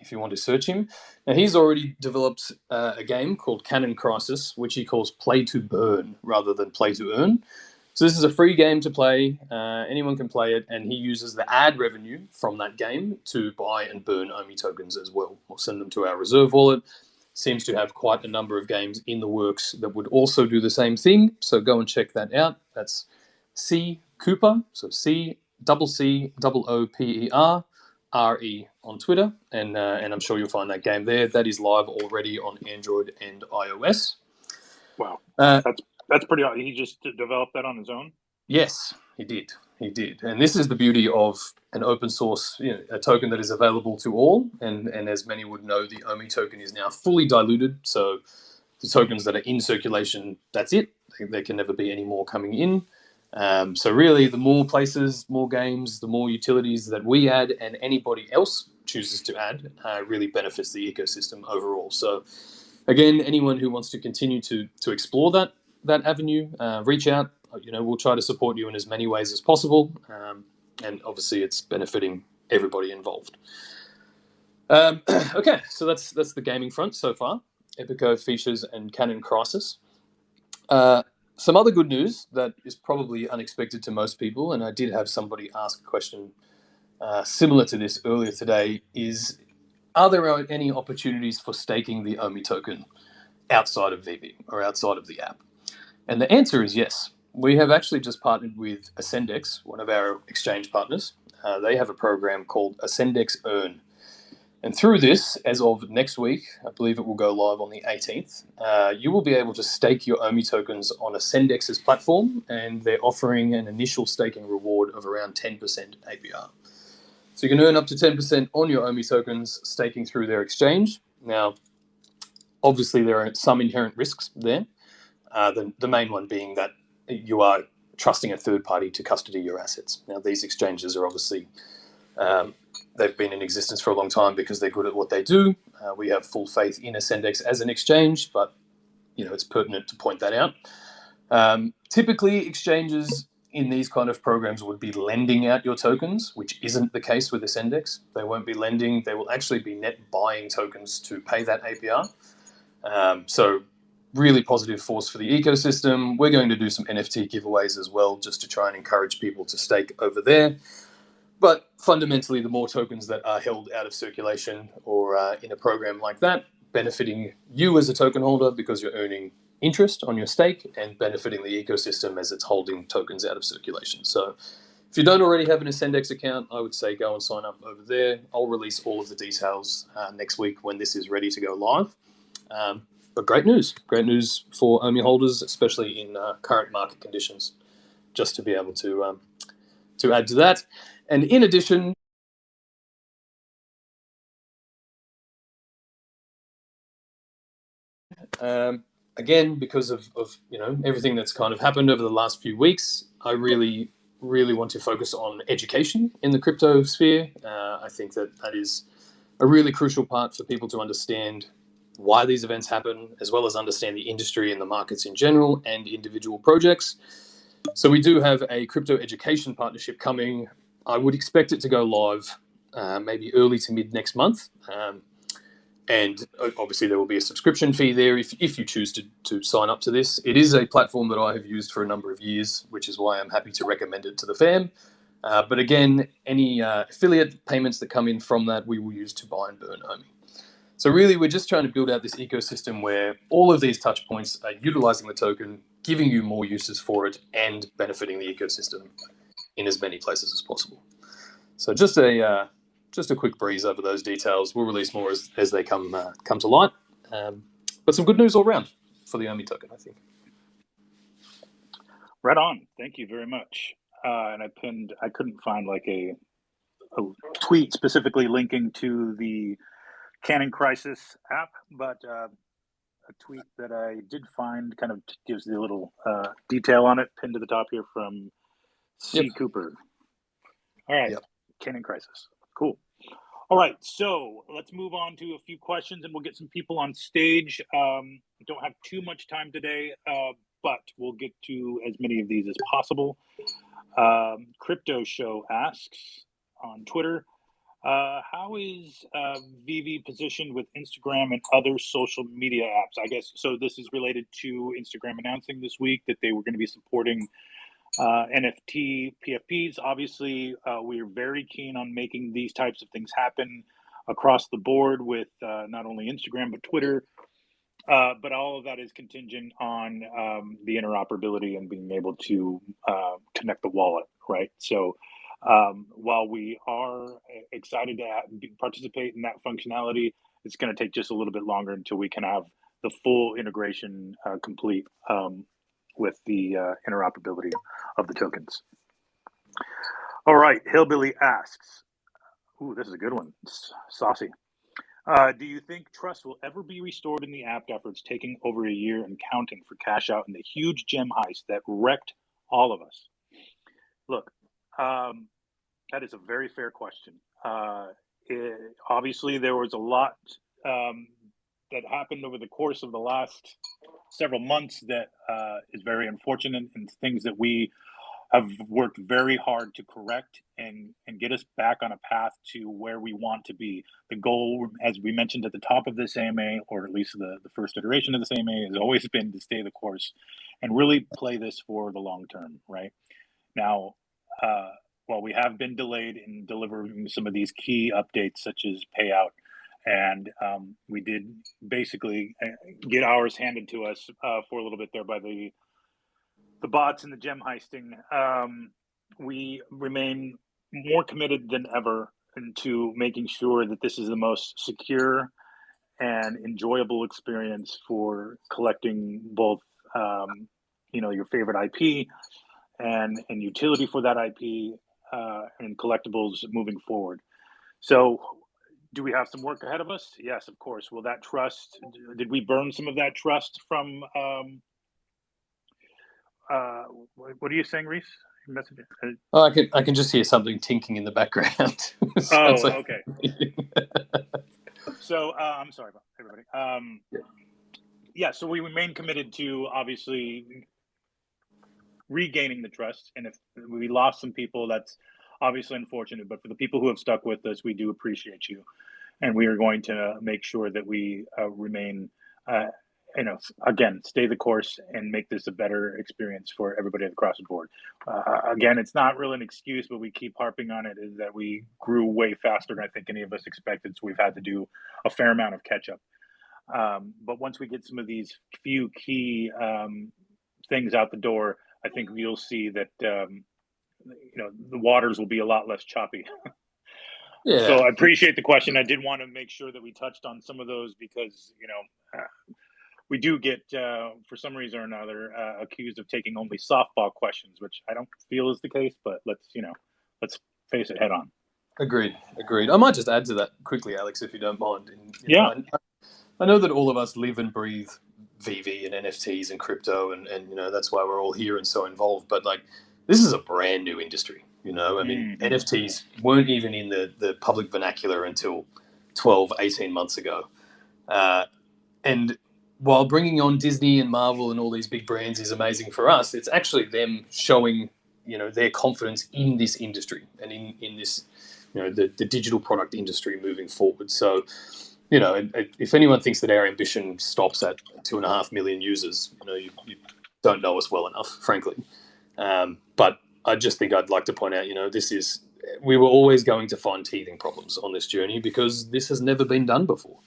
if you want to search him. Now, he's already developed a game called Cannon Crisis, which he calls Play to Burn rather than Play to Earn. So this is a free game to play. Anyone can play it, and he uses the ad revenue from that game to buy and burn OMI tokens as well, or send them to our reserve wallet. Seems to have quite a number of games in the works that would also do the same thing, so go and check that out. That's C Cooper, so CCOOPERRE on Twitter, and I'm sure you'll find that game there. That is live already on Android and iOS. Wow, Uh, that's pretty. He just developed that on his own. Yes, he did. He did. And this is the beauty of an open source, a token that is available to all. And as many would know, the OMI token is now fully diluted. So the tokens that are in circulation, that's it. There can never be any more coming in. So really, the more places, more games, the more utilities that we add and anybody else chooses to add really benefits the ecosystem overall. So again, anyone who wants to continue to explore that avenue, reach out. We'll try to support you in as many ways as possible, and obviously it's benefiting everybody involved. Okay, so that's the gaming front so far: Epico, Features, and Cannon Crisis. Some other good news that is probably unexpected to most people, and I did have somebody ask a question similar to this earlier today, is: are there any opportunities for staking the OMI token outside of Veve or outside of the app? And the answer is yes. We have actually just partnered with Ascendex, one of our exchange partners. They have a program called Ascendex Earn. And through this, as of next week, I believe it will go live on the 18th, you will be able to stake your OMI tokens on Ascendex's platform, and they're offering an initial staking reward of around 10% APR. So you can earn up to 10% on your OMI tokens staking through their exchange. Now, obviously, there are some inherent risks there. The main one being that you are trusting a third party to custody your assets. Now, these exchanges are obviously, they've been in existence for a long time because they're good at what they do. We have full faith in Ascendex as an exchange, but it's pertinent to point that out. Typically, exchanges in these kind of programs would be lending out your tokens, which isn't the case with Ascendex. They won't be lending. They will actually be net buying tokens to pay that APR. So really positive force for the ecosystem. We're going to do some NFT giveaways as well, just to try and encourage people to stake over there. But fundamentally, the more tokens that are held out of circulation or in a program like that, benefiting you as a token holder because you're earning interest on your stake, and benefiting the ecosystem as it's holding tokens out of circulation. So if you don't already have an Ascendex account, I would say go and sign up over there. I'll release all of the details next week when this is ready to go live. But great news for OMI holders, especially in current market conditions, just to be able to add to that. And in addition, again, because of everything that's kind of happened over the last few weeks, I really want to focus on education in the crypto sphere. I think that is a really crucial part for people to understand why these events happen, as well as understand the industry and the markets in general and individual projects. So we do have a crypto education partnership coming. I would expect it to go live maybe early to mid next month. And obviously there will be a subscription fee there if you choose to sign up to this. It is a platform that I have used for a number of years, which is why I'm happy to recommend it to the fam. But again, any affiliate payments that come in from that, we will use to buy and burn Omi. So really, we're just trying to build out this ecosystem where all of these touch points are utilizing the token, giving you more uses for it, and benefiting the ecosystem in as many places as possible. So just a quick breeze over those details. We'll release more as they come to light. But some good news all around for the Omi token, I think. Right on. Thank you very much. And I couldn't find like a tweet specifically linking to the Canon Crisis app, but a tweet that I did find kind of gives the little detail on it, pinned to the top here from C. Cooper. All right, Canon Crisis. Cool. All right, so let's move on to a few questions, and we'll get some people on stage. Don't have too much time today, but we'll get to as many of these as possible. Crypto Show asks on Twitter, how is Veve positioned with Instagram and other social media apps? I guess, so this is related to Instagram announcing this week that they were going to be supporting NFT PFPs. Obviously, we're very keen on making these types of things happen across the board with not only Instagram, but Twitter. But all of that is contingent on the interoperability and being able to connect the wallet, right? So while we are excited to participate in that functionality, it's going to take just a little bit longer until we can have the full integration complete with the interoperability of the tokens. All right, Hillbilly asks, ooh, this is a good one, it's saucy. Do you think trust will ever be restored in the app after it's taking over a year and counting for cash out in the huge gem heist that wrecked all of us? Look, that is a very fair question. Obviously, there was a lot that happened over the course of the last several months that is very unfortunate, and things that we have worked very hard to correct and get us back on a path to where we want to be. The goal, as we mentioned at the top of this AMA, or at least the first iteration of this AMA, has always been to stay the course and really play this for the long term, right? Now, while we have been delayed in delivering some of these key updates, such as payout, and we did basically get ours handed to us for a little bit there by the bots and the gem heisting, we remain more committed than ever into making sure that this is the most secure and enjoyable experience for collecting both, your favorite IP and utility for that IP and collectibles moving forward. So, do we have some work ahead of us? Yes, of course. Will that trust? Did we burn some of that trust from? What are you saying, Reese? Message. Oh, I can just hear something tinking in the background. Okay. So I'm sorry about everybody. So we remain committed to obviously regaining the trust, and if we lost some people, that's obviously unfortunate. But for the people who have stuck with us, we do appreciate you, and we are going to make sure that we remain. Again, stay the course and make this a better experience for everybody across the board. Again, it's not really an excuse, but we keep harping on it, is that we grew way faster than I think any of us expected. So we've had to do a fair amount of catch up. But once we get some of these few key things out the door, I think you'll see that, the waters will be a lot less choppy. Yeah. So I appreciate the question. I did want to make sure that we touched on some of those because, we do get, for some reason or another, accused of taking only softball questions, which I don't feel is the case, but let's face it head on. Agreed. I might just add to that quickly, Alex, if you don't mind. I know that all of us live and breathe Veve and NFTs and crypto, and that's why we're all here and so involved. But this is a brand new industry. NFTs weren't even in the public vernacular until 12, 18 months ago. And while bringing on Disney and Marvel and all these big brands is amazing for us, it's actually them showing, their confidence in this industry and in this, the digital product industry moving forward. So, if anyone thinks that our ambition stops at 2.5 million users, you don't know us well enough, frankly. But I just think I'd like to point out, we were always going to find teething problems on this journey because this has never been done before.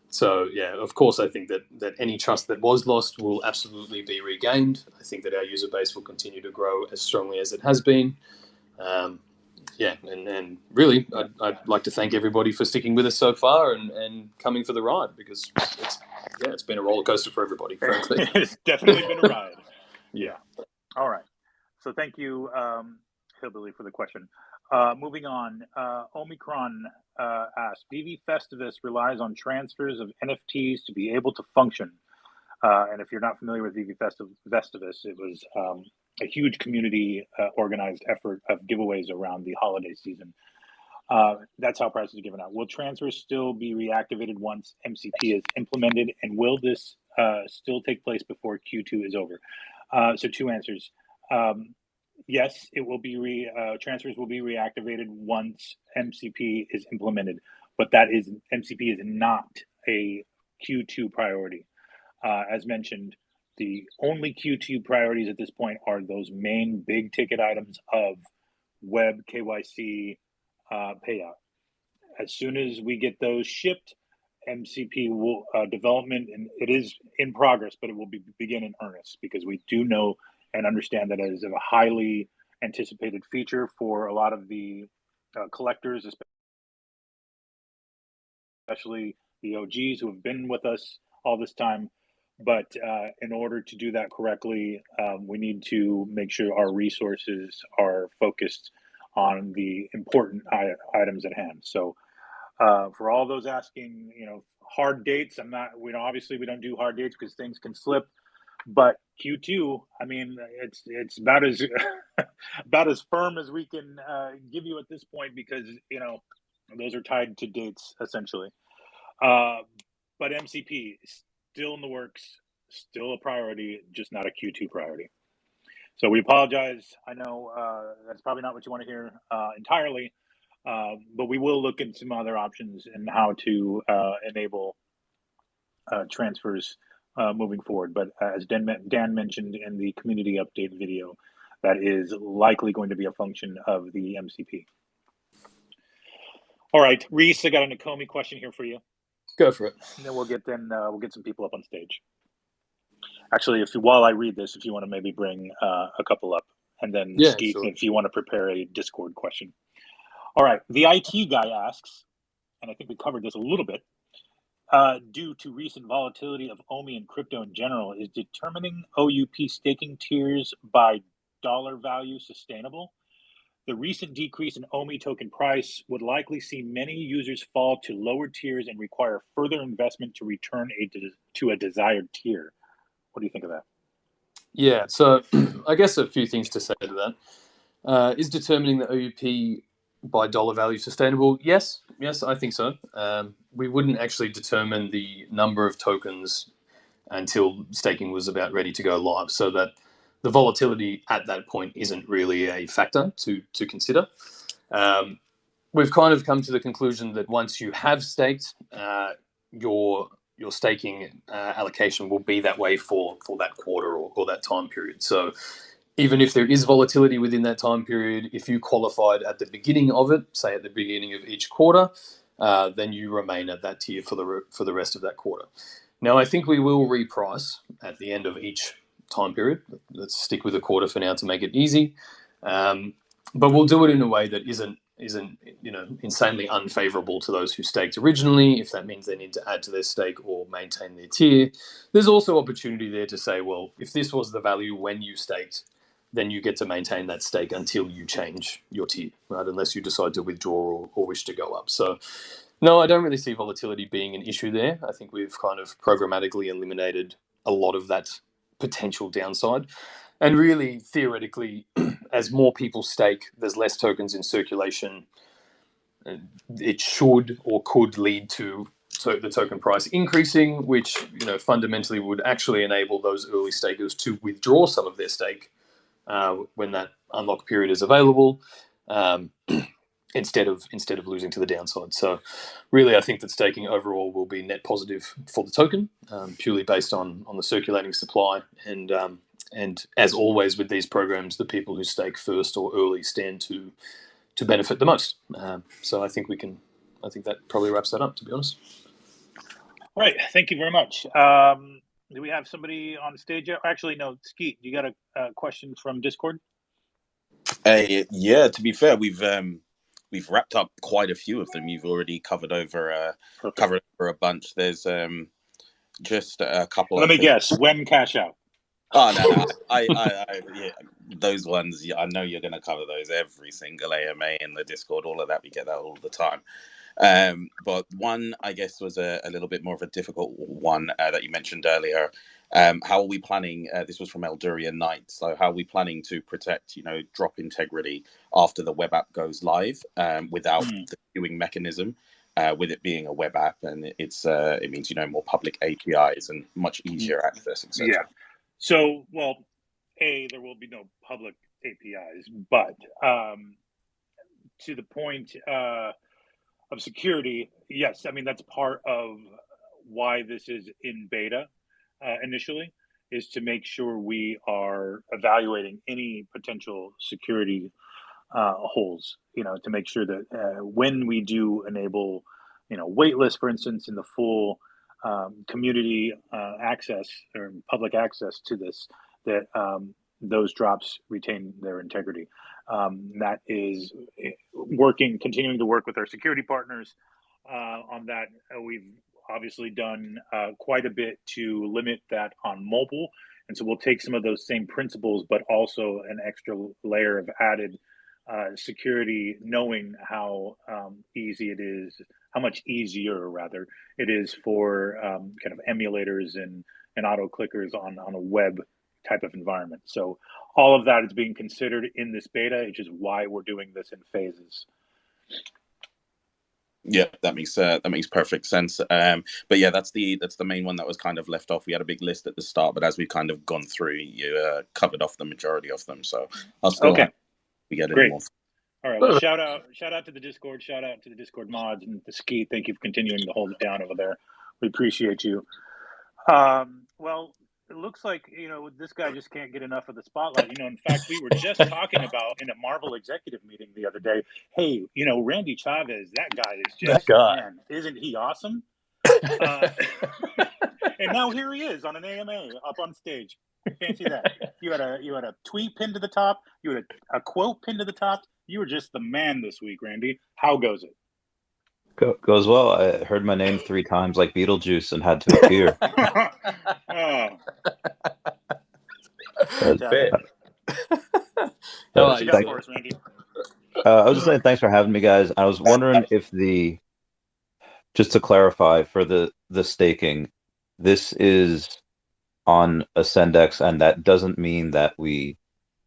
So, of course, I think that any trust that was lost will absolutely be regained. I think that our user base will continue to grow as strongly as it has been. And really, I'd like to thank everybody for sticking with us so far and coming for the ride, because it's been a roller coaster for everybody, frankly. It's definitely been a ride. Yeah. All right. So thank you, Hillbilly, for the question. Moving on, Omicron asked, Veve Festivus relies on transfers of NFTs to be able to function. And if you're not familiar with Veve Festivus, it was a huge community organized effort of giveaways around the holiday season. That's how prizes are given out. Will transfers still be reactivated once MCP is implemented? And will this still take place before Q2 is over? So two answers. Yes, it will be transfers will be reactivated once MCP is implemented, but MCP is not a Q2 priority. As mentioned, the only Q2 priorities at this point are those main big ticket items of web KYC payout. As soon as we get those shipped, MCP will development, and it is in progress, but it will begin in earnest, because we do know and understand that it is a highly anticipated feature for a lot of the collectors, especially the OGs who have been with us all this time. But in order to do that correctly, we need to make sure our resources are focused on the important items at hand. So for all those asking, hard dates, obviously we don't do hard dates because things can slip. But Q2, I mean, it's about as about as firm as we can give you at this point, because those are tied to dates essentially. But MCP is still in the works, still a priority, just not a Q2 priority. So we apologize. I know that's probably not what you want to hear entirely, but we will look into some other options and how to enable transfers moving forward. But as Dan mentioned in the community update video, that is likely going to be a function of the MCP. All right, Reese, I got a Nakomi question here for you. Go for it. And then we'll get some people up on stage. Actually, while I read this, if you want to maybe bring a couple up, and then Steve, sure. if you want to prepare a Discord question. All right, the IT guy asks, and I think we covered this a little bit. Due to recent volatility of OMI and crypto in general, is determining OUP staking tiers by dollar value sustainable? The recent decrease in OMI token price would likely see many users fall to lower tiers and require further investment to return to a desired tier. What do you think of that? Yeah, so I guess a few things to say to that. Is determining the OUP by dollar value sustainable? Yes, I think so. We wouldn't actually determine the number of tokens until staking was about ready to go live, so that the volatility at that point isn't really a factor to consider. We've kind of come to the conclusion that once you have staked, your staking allocation will be that way for that quarter or that time period. So even if there is volatility within that time period, if you qualified at the beginning of it, say at the beginning of each quarter, then you remain at that tier for the rest of that quarter. Now, I think we will reprice at the end of each time period. Let's stick with a quarter for now to make it easy, but we'll do it in a way that isn't insanely unfavorable to those who staked originally, if that means they need to add to their stake or maintain their tier. There's also opportunity there to say, well, if this was the value when you staked, then you get to maintain that stake until you change your tier, right? Unless you decide to withdraw or wish to go up. So no, I don't really see volatility being an issue there. I think we've kind of programmatically eliminated a lot of that potential downside. And really, theoretically, as more people stake, there's less tokens in circulation. It should or could lead to the token price increasing, which fundamentally would actually enable those early stakers to withdraw some of their stake when that unlock period is available, instead of losing to the downside. So, really, I think that staking overall will be net positive for the token, purely based on the circulating supply. And as always with these programs, the people who stake first or early stand to benefit the most. So I think that probably wraps that up, to be honest. All right, thank you very much. Do we have somebody on stage yet? Actually, no, Skeet, you got a question from Discord? Yeah, to be fair, we've wrapped up quite a few of them. You've already covered over a bunch. There's just a couple. Let me guess. When cash out? Oh no! Yeah, those ones. I know you're going to cover those every single AMA in the Discord. All of that, we get that all the time. But one, I guess, was a little bit more of a difficult one that you mentioned earlier. How are we planning? This was from Eldurian Knight. So, how are we planning to protect, drop integrity after the web app goes live, without the queuing mechanism? With it being a web app, and it means more public APIs and much easier access, etc. Yeah. So, well, there will be no public APIs, but to the point of security, yes. I mean, that's part of why this is in beta initially, is to make sure we are evaluating any potential security holes, to make sure that when we do enable, waitlist, for instance, in the full community access or public access to this, that those drops retain their integrity. That is continuing to work with our security partners on that. We've obviously done quite a bit to limit that on mobile. And so we'll take some of those same principles, but also an extra layer of added security, knowing how easy it is, how much easier rather it is for kind of emulators and auto clickers on a web type of environment. So all of that is being considered in this beta, which is why we're doing this in phases. Yeah, that makes perfect sense. But yeah, that's the main one that was kind of left off. We had a big list at the start, but as we've kind of gone through, you covered off the majority of them. So I'll still we get any more. All right. Well, shout out to the Discord. Shout out to the Discord mods and the Ski. Thank you for continuing to hold it down over there. We appreciate you. Well, it looks like this guy just can't get enough of the spotlight. In fact, we were just talking about in a Marvel executive meeting the other day. Hey, Randy Chavez, that guy is just man, isn't he awesome? And now here he is on an AMA up on stage. Fancy that. You had a tweet pinned to the top. You had a quote pinned to the top. You were just the man this week, Randy. How goes it? Goes well. I heard my name 3 times like Beetlejuice and had to appear. Fair. What you got for us, Randy? I was just saying thanks for having me, guys. I was wondering if just to clarify for the staking, this is on Ascendex, and that doesn't mean that we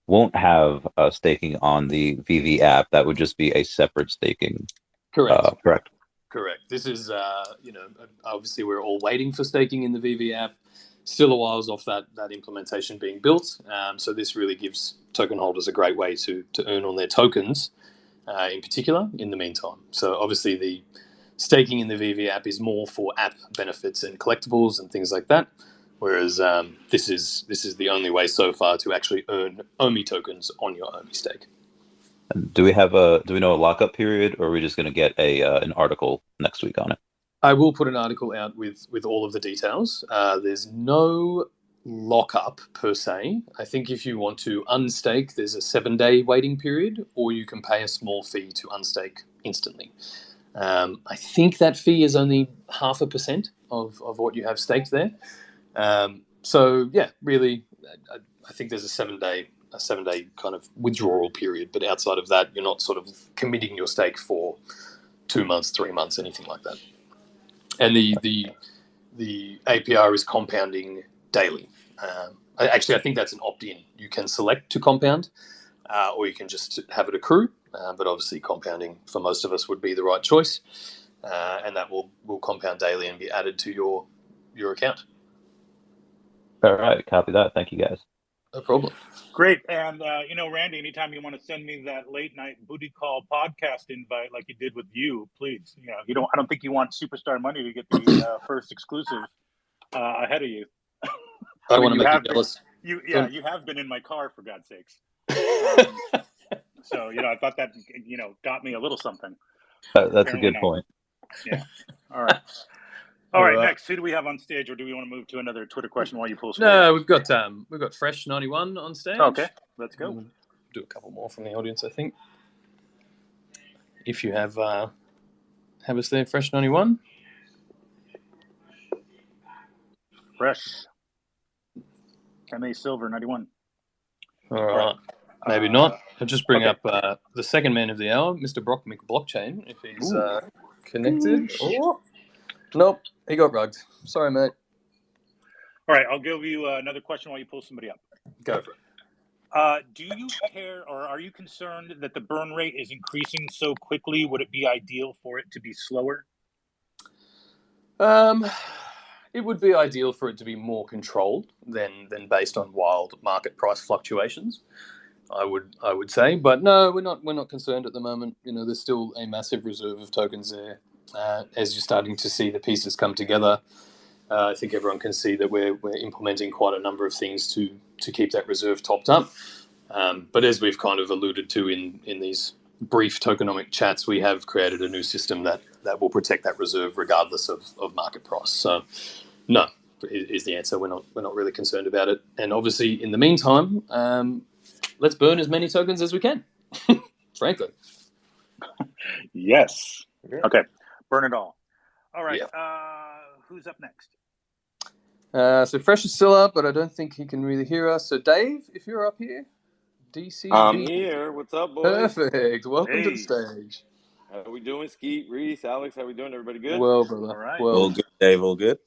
won't have staking on the Veve app. That would just be a separate staking. Correct. Correct. This is, obviously we're all waiting for staking in the Veve app. Still a while off that implementation being built. So this really gives token holders a great way to earn on their tokens, in particular, in the meantime. So obviously the staking in the Veve app is more for app benefits and collectibles and things like that. Whereas this is the only way so far to actually earn OMI tokens on your OMI stake. Do we know a lockup period, or are we just going to get an article next week on it? I will put an article out with all of the details. There's no lockup per se. I think if you want to unstake, there's a 7-day waiting period, or you can pay a small fee to unstake instantly. I think that fee is only 0.5% of what you have staked there. So yeah, really, I think there's a 7-day kind of withdrawal period, but outside of that, you're not sort of committing your stake for 2 months, 3 months, anything like that. And the APR is compounding daily. Actually, I think that's an opt-in. You can select to compound, or you can just have it accrue. But obviously, compounding for most of us would be the right choice. and that will compound daily and be added to your account. All right, copy that. Thank you, guys. No problem. Great. And, Randy, anytime you want to send me that late night booty call podcast invite like you did with you, please. I don't think you want Superstar Money to get the first exclusive ahead of you. I want to make you jealous. You have been in my car, for God's sakes. So, I thought that, got me a little something. That's Apparently a good not. point. Yeah. All right. All right. Next, who do we have on stage, or do we want to move to another Twitter question while you pull? No, we've got Fresh91 on stage. Okay, let's go. We'll do a couple more from the audience, I think. If you have us there, Fresh91. Fresh. MA Silver 91. All right. Maybe not. I'll just bring up the second man of the hour, Mr. Brock McBlockchain, if he's connected. Oh. Nope, he got rugged. Sorry, mate. All right, I'll give you another question while you pull somebody up. Go for it. Do you care, or are you concerned that the burn rate is increasing so quickly? Would it be ideal for it to be slower? It would be ideal for it to be more controlled than based on wild market price fluctuations. I would say, but no, we're not concerned at the moment. There's still a massive reserve of tokens there. As you're starting to see the pieces come together, I think everyone can see that we're implementing quite a number of things to keep that reserve topped up. But as we've kind of alluded to in these brief tokenomic chats, we have created a new system that will protect that reserve regardless of market price. So, no, is the answer. We're not really concerned about it. And obviously, in the meantime, let's burn as many tokens as we can. Frankly. Yes. Yeah. Okay. Burn it all. All right. Yeah. Who's up next? So Fresh is still up, but I don't think he can really hear us. So Dave, if you're up here, DCB. I'm here. What's up, boys? Perfect. Welcome to the stage. How are we doing, Skeet, Reese, Alex? How we doing? Everybody good? Well, brother. All right. Well. All good, Dave. All good.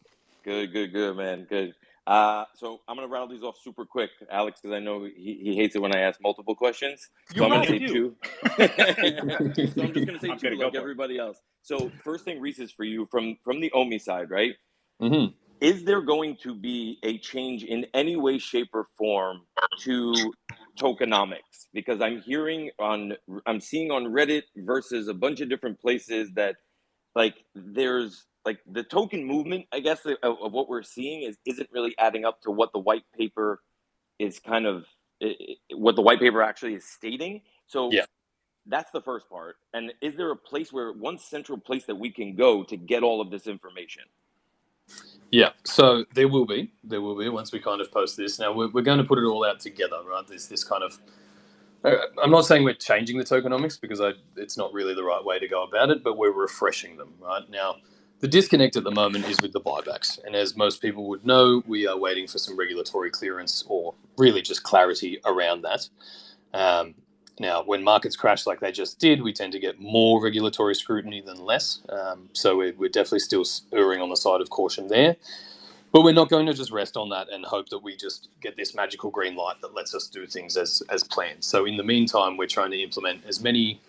Good, man. Good. So I'm gonna rattle these off super quick, Alex, because I know he hates it when I ask multiple questions. So I'm gonna say two. So I'm just gonna say two, like everybody else. So first thing, Reese, is for you from the OMI side, right? Mm-hmm. Is there going to be a change in any way, shape, or form to tokenomics? Because I'm seeing on Reddit versus a bunch of different places that there's the token movement, I guess, of what we're seeing isn't really adding up to what the white paper is what the white paper actually is stating. So that's the first part. And is there a place one central place that we can go to get all of this information? Yeah, so there will be once we kind of post this. Now we're going to put it all out together, right? There's this kind of, I'm not saying we're changing the tokenomics because it's not really the right way to go about it, but we're refreshing them, right? Now, the disconnect at the moment is with the buybacks. And as most people would know, we are waiting for some regulatory clearance or really just clarity around that. Now, when markets crash like they just did, we tend to get more regulatory scrutiny than less. So we're definitely still erring on the side of caution there. But we're not going to just rest on that and hope that we just get this magical green light that lets us do things as planned. So in the meantime, we're trying to implement as many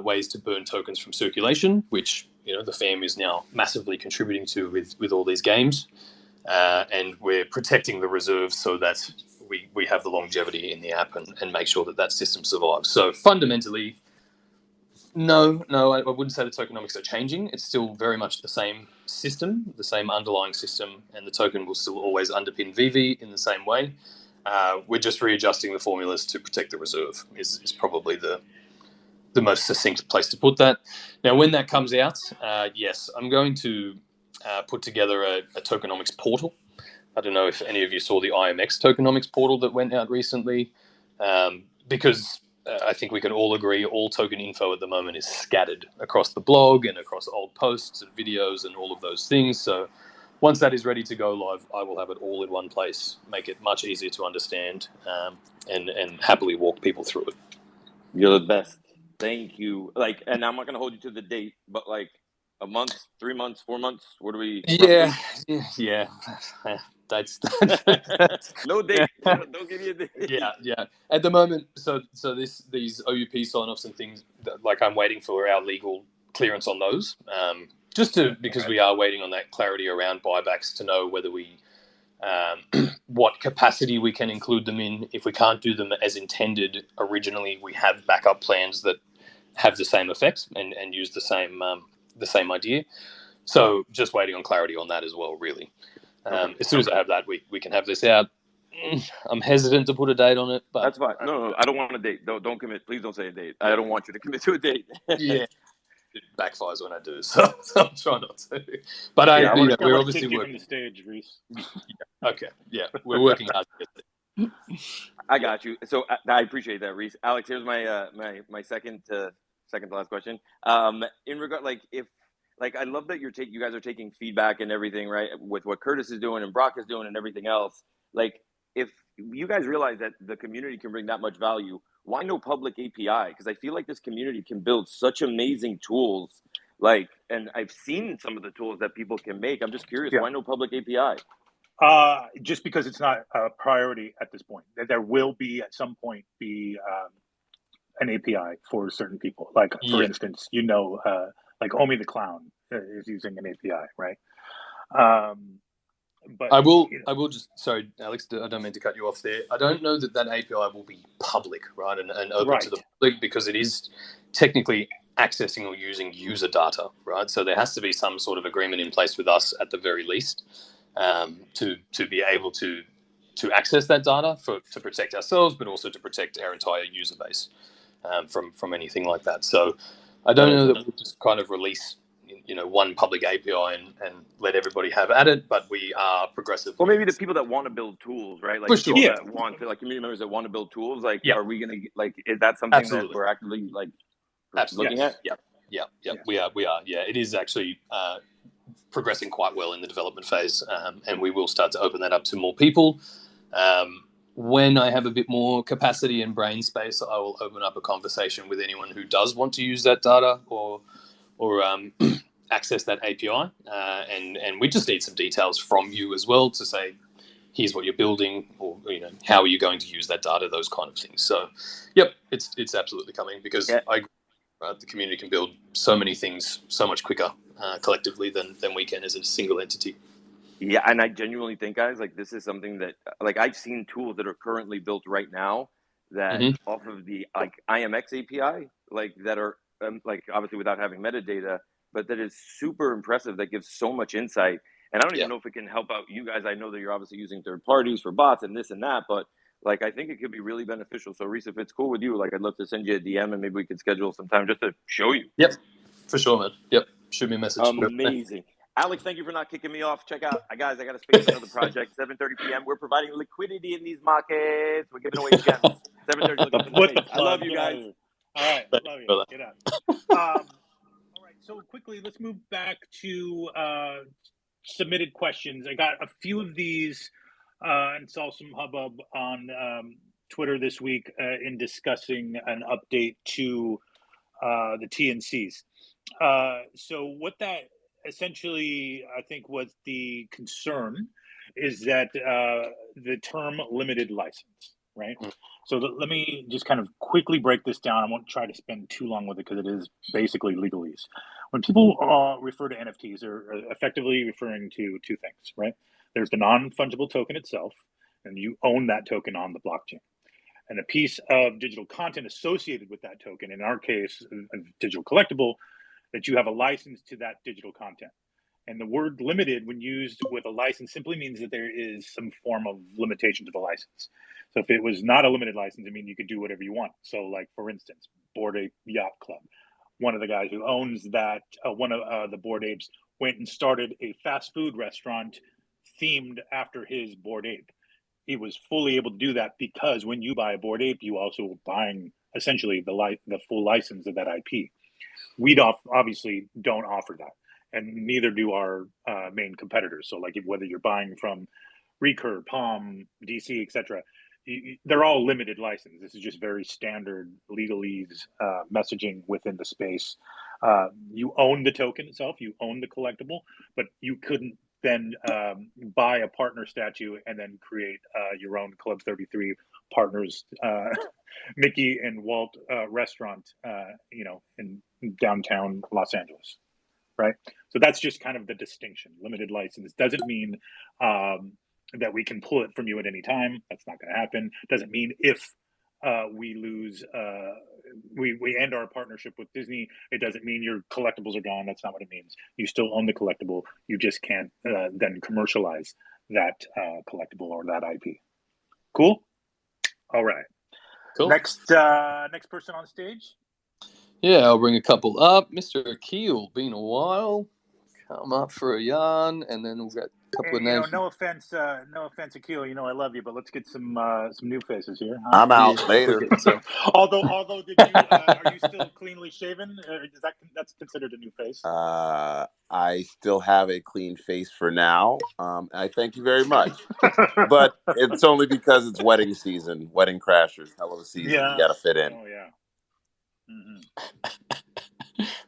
ways to burn tokens from circulation, which the fam is now massively contributing to with all these games. And we're protecting the reserves so that we have the longevity in the app and make sure that system survives. So fundamentally, no, I wouldn't say the tokenomics are changing. It's still very much the same system, the same underlying system, and the token will still always underpin Veve in the same way. We're just readjusting the formulas to protect the reserve is probably the most succinct place to put that. Now, when that comes out, yes, I'm going to put together a tokenomics portal. I don't know if any of you saw the IMX tokenomics portal that went out recently, because I think we can all agree all token info at the moment is scattered across the blog and across old posts and videos and all of those things. So once that is ready to go live, I will have it all in one place, make it much easier to understand, and happily walk people through it. You're the best. Thank you. And I'm not going to hold you to the date, but a month, 3 months, 4 months, what do we? Yeah. That's no date. Yeah. Don't give me a date. Yeah. At the moment, so these OUP sign-offs and things, I'm waiting for our legal clearance on those, because we are waiting on that clarity around buybacks to know whether what capacity we can include them in. If we can't do them as intended originally, we have backup plans that have the same effects and use the same idea. So just waiting on clarity on that as well, really. As soon as I have that, we can have this out. I'm hesitant to put a date on it, but that's fine. No, I don't want a date. Don't commit. Please don't say a date. I don't want you to commit to a date. yeah, it backfires when I do, so I'm trying not to. But we're obviously working. From the stage, Reese. Okay, yeah, we're working hard to get there. I got you. So I appreciate that, Reese. Alex, here's my my second to last question. In regard, I love that you guys are taking feedback and everything, right? With what Curtis is doing and Brock is doing and everything else. Like, if you guys realize that the community can bring that much value, why no public API? Because I feel like this community can build such amazing tools. And I've seen some of the tools that people can make. I'm just curious, why no public API? Just because it's not a priority at this point. There will be at some point an API for certain people. Like, for instance, like Omi the Clown is using an API, right? But I will just, sorry, Alex, I don't mean to cut you off there. I don't know that API will be public, right, and open to the public, because it is technically accessing or using user data, right? So there has to be some sort of agreement in place with us at the very least to be able to access that data to protect ourselves, but also to protect our entire user base from anything like that. So I don't know that we'll just kind of release one public API and let everybody have at it, but we are progressive. Well, maybe the people that want to build tools, right? Like, for sure. That want to, like, community members that want to build tools. Like, are we gonna is that something that we're actively looking at? Yeah. We are. Yeah, it is actually progressing quite well in the development phase, and we will start to open that up to more people. When I have a bit more capacity and brain space, I will open up a conversation with anyone who does want to use that data or access that API, and we just need some details from you as well to say, here's what you're building, or how are you going to use that data, those kind of things. So, it's absolutely coming, because the community can build so many things so much quicker collectively than we can as a single entity. Yeah, and I genuinely think, guys, this is something that I've seen tools that are currently built right now that off of the IMX API, that are obviously without having metadata, but that is super impressive. That gives so much insight, and I don't even know if it can help out you guys. I know that you're obviously using third parties for bots and this and that, but I think it could be really beneficial. So, Reese, if it's cool with you, I'd love to send you a DM and maybe we could schedule some time just to show you. Yep, for sure, man. Yep, shoot me a message. Amazing. Alex, thank you for not kicking me off. Check out, guys, I got a space for another project, 7:30 p.m. We're providing liquidity in these markets. We're giving away gems. 7:30 looking for the space. I love you guys. All right, love you. Get out. All right, so quickly, let's move back to submitted questions. I got a few of these and saw some hubbub on Twitter this week in discussing an update to the TNCs. So what that essentially, I think, was the concern is that the term limited license, right? So let me just kind of quickly break this down. I won't try to spend too long with it because it is basically legalese. When people refer to NFTs, they're effectively referring to two things, right? There's the non-fungible token itself, and you own that token on the blockchain. And a piece of digital content associated with that token, in our case, a digital collectible, that you have a license to that digital content. And the word limited, when used with a license, simply means that there is some form of limitation to the license. So if it was not a limited license, I mean, you could do whatever you want. So, like, for instance, Bored Ape Yacht Club. One of the guys who owns that, one of the Bored Apes, went and started a fast food restaurant themed after his Bored Ape. He was fully able to do that because when you buy a Bored Ape, you also are buying essentially the full license of that IP. We obviously don't offer that, and neither do our main competitors. So, like, whether you're buying from Recur, Palm, DC, etc., they're all limited license. This is just very standard legalese messaging within the space. You own the token itself, you own the collectible, but you couldn't then buy a partner statue and then create your own Club 33 partners, Mickey and Walt restaurant, in downtown Los Angeles, right? So that's just kind of the distinction. Limited license doesn't mean that we can pull it from you at any time. That's not going to happen. Doesn't mean if we lose, we end our partnership with Disney, it doesn't mean your collectibles are gone. That's not what it means. You still own the collectible. You just can't then commercialize that collectible or that IP. Cool. All right. Cool. Next person on stage. Yeah, I'll bring a couple up. Mr. Akil, been a while. Come up for a yarn, and then we've got a couple of names. No offense, Akil. I love you, but let's get some new faces here. Huh? I'm out later. Although, did you are you still cleanly shaven? That's considered a new face? I still have a clean face for now. I thank you very much, but it's only because it's wedding season, wedding crashers, hell of a season. Yeah. You got to fit in. Oh yeah. Mm-hmm.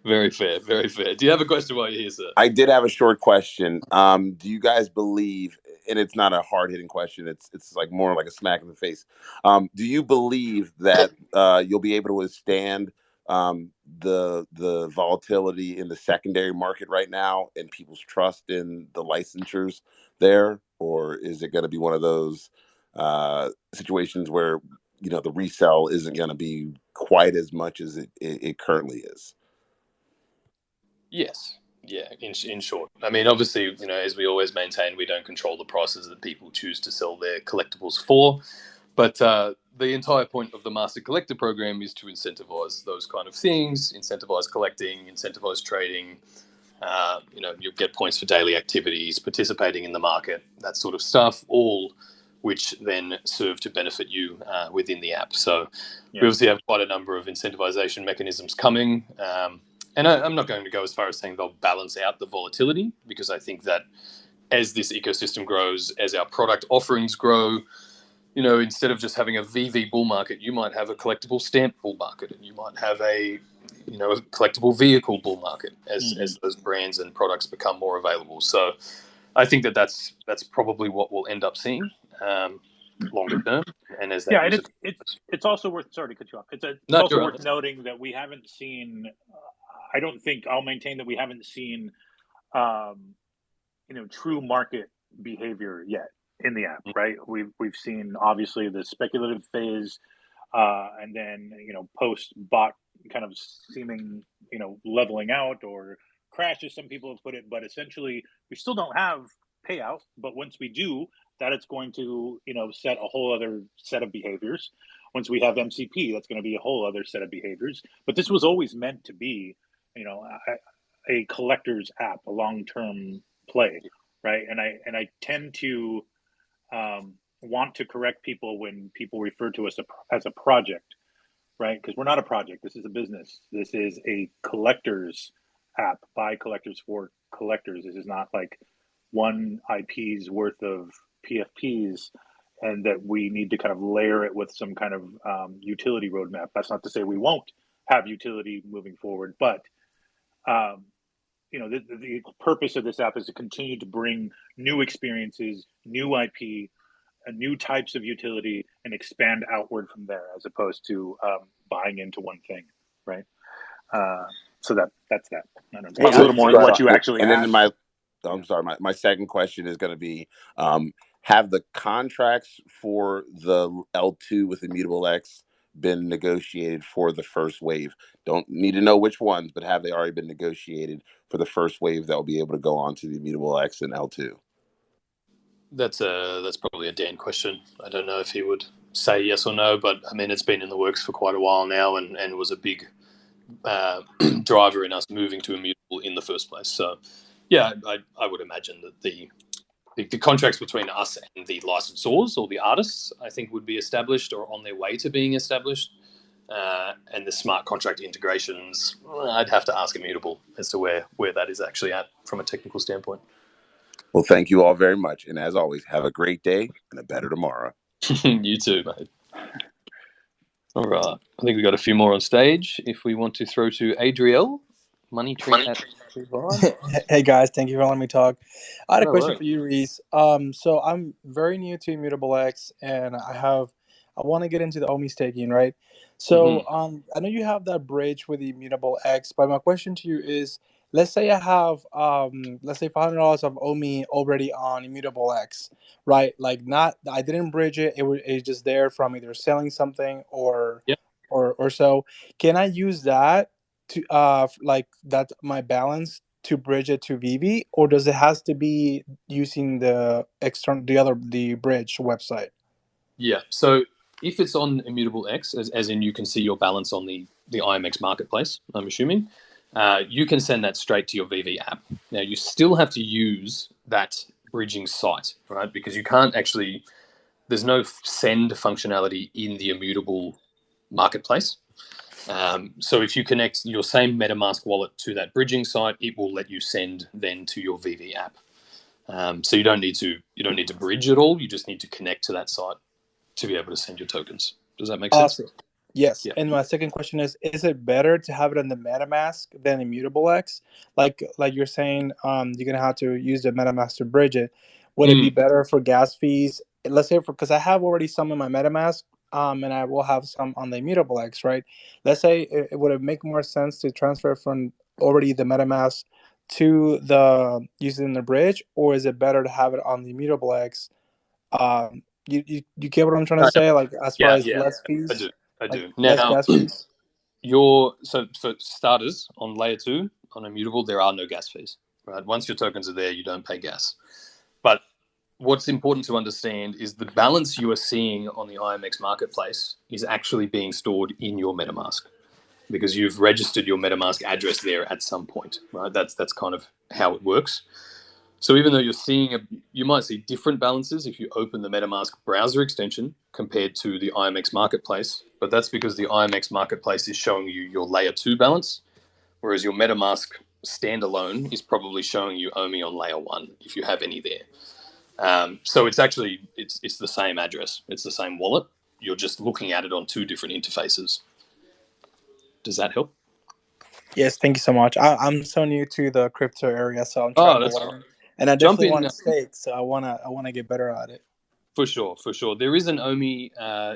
Very fair, very fair. Do you have a question while you're here, sir? I did have a short question. Do you guys believe, and it's not a hard-hitting question, it's like more like a smack in the face. Do you believe that you'll be able to withstand the volatility in the secondary market right now and people's trust in the licensures there? Or is it going to be one of those situations where, the resell isn't going to be quite as much as it currently is? Yes. Yeah, in short. I mean, obviously, as we always maintain, we don't control the prices that people choose to sell their collectibles for. But the entire point of the Master Collector program is to incentivize those kind of things, incentivize collecting, incentivize trading. You'll get points for daily activities, participating in the market, that sort of stuff, all which then serve to benefit you within the app. So we obviously have quite a number of incentivization mechanisms coming. And I'm not going to go as far as saying they'll balance out the volatility, because I think that as this ecosystem grows, as our product offerings grow, instead of just having a VV bull market, you might have a collectible stamp bull market, and you might have a collectible vehicle bull market as those brands and products become more available. So I think that's probably what we'll end up seeing longer term. And as that it's also worth, sorry to cut you off. It's worth noting that we haven't seen. I'll maintain that we haven't seen, true market behavior yet in the app, right? We've seen obviously the speculative phase, and then post bot kind of seeming leveling out or crash, as some people have put it. But essentially, we still don't have payout. But once we do, that it's going to set a whole other set of behaviors. Once we have MCP, that's going to be a whole other set of behaviors. But this was always meant to be, a collector's app, a long-term play, right? And I tend to want to correct people when people refer to us as a project, right? Because we're not a project. This is a business. This is a collector's app by collectors for collectors. This is not like one IP's worth of PFPs and that we need to kind of layer it with some kind of utility roadmap. That's not to say we won't have utility moving forward, but the purpose of this app is to continue to bring new experiences, new IP, new types of utility, and expand outward from there, as opposed to buying into one thing, right? So that's that. I don't know. Talk a little more than what you actually and asked. then I'm sorry. My second question is going to be: have the contracts for the L2 with Immutable X been negotiated for the first wave? Don't need to know which ones, but have they already been negotiated for the first wave that will be able to go on to the Immutable X and L2? That's probably a Dan question. I don't know if he would say yes or no, but I mean, it's been in the works for quite a while now, and was a big driver in us moving to Immutable in the first place. So yeah, I would imagine that the contracts between us and the licensors or the artists, I think, would be established or on their way to being established. And the smart contract integrations, I'd have to ask Immutable as to where that is actually at from a technical standpoint. Well, thank you all very much. And as always, have a great day and a better tomorrow. You too, mate. All right. I think we've got a few more on stage. If we want to throw to Adriel, Money Tree at Hey guys, thank you for letting me talk. I had a question for you, Reese. So I'm very new to Immutable X, and I I want to get into the OMI staking, right? So Mm-hmm. I know you have that bridge with the Immutable X, but my question to you is, let's say I have let's say $500 of OMI already on Immutable X, right? Like, not, I didn't bridge it. It's just there from either selling something or Yep. or so. Can I use that to like that my balance to bridge it to Vivi, or does it has to be using the bridge website? Yeah. So if it's on Immutable X, as in you can see your balance on the IMX marketplace, I'm assuming, you can send that straight to your VV app. Now you still have to use that bridging site, right? Because you can't actually. There's no send functionality in the Immutable marketplace. So if you connect your same MetaMask wallet to that bridging site, it will let you send then to your VV app. So you don't need to bridge at all. You just need to connect to that site to be able to send your tokens. Does that make sense? Awesome. Yes. Yeah. And my second question is it better to have it in the MetaMask than Immutable X? Like you're saying, you're gonna have to use the MetaMask to bridge it. Would it be Mm. better for gas fees? Let's say because I have already some in my MetaMask, and I will have some on the Immutable X, right? Let's say would it make more sense to transfer from already the MetaMask to the using the bridge, or is it better to have it on the Immutable X? You get what I'm trying to No, say? Like, as far yeah, as yeah, less I fees, do. I like do. less Now, gas fees. so for starters, on layer 2, on Immutable, there are no gas fees. Right? Once your tokens are there, you don't pay gas. But what's important to understand is the balance you are seeing on the IMX marketplace is actually being stored in your MetaMask because you've registered your MetaMask address there at some point, right? That's kind of how it works. So even though you might see different balances if you open the MetaMask browser extension compared to the IMX marketplace, but that's because the IMX marketplace is showing you your layer 2 balance, whereas your MetaMask standalone is probably showing you only on layer 1 if you have any there. So it's actually it's the same address, it's the same wallet. You're just looking at it on 2 different interfaces. Does that help? Yes, thank you so much. I'm so new to the crypto area, so I'm trying Oh, to that's fine. learn, and I Jump definitely in. want to stake. So I wanna get better at it. For sure, for sure. There is an OMI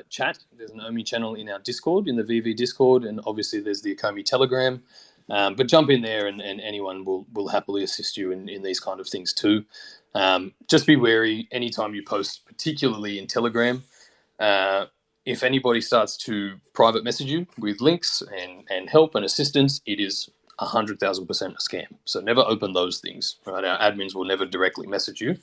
chat. There's an OMI channel in our Discord, in the VV Discord, and obviously there's the Akomi Telegram. But jump in there, and anyone will happily assist you in these kind of things too. Just be wary anytime you post, particularly in Telegram. If anybody starts to private message you with links and help and assistance, it is 100,000% a scam. So never open those things. Right? Our admins will never directly message you.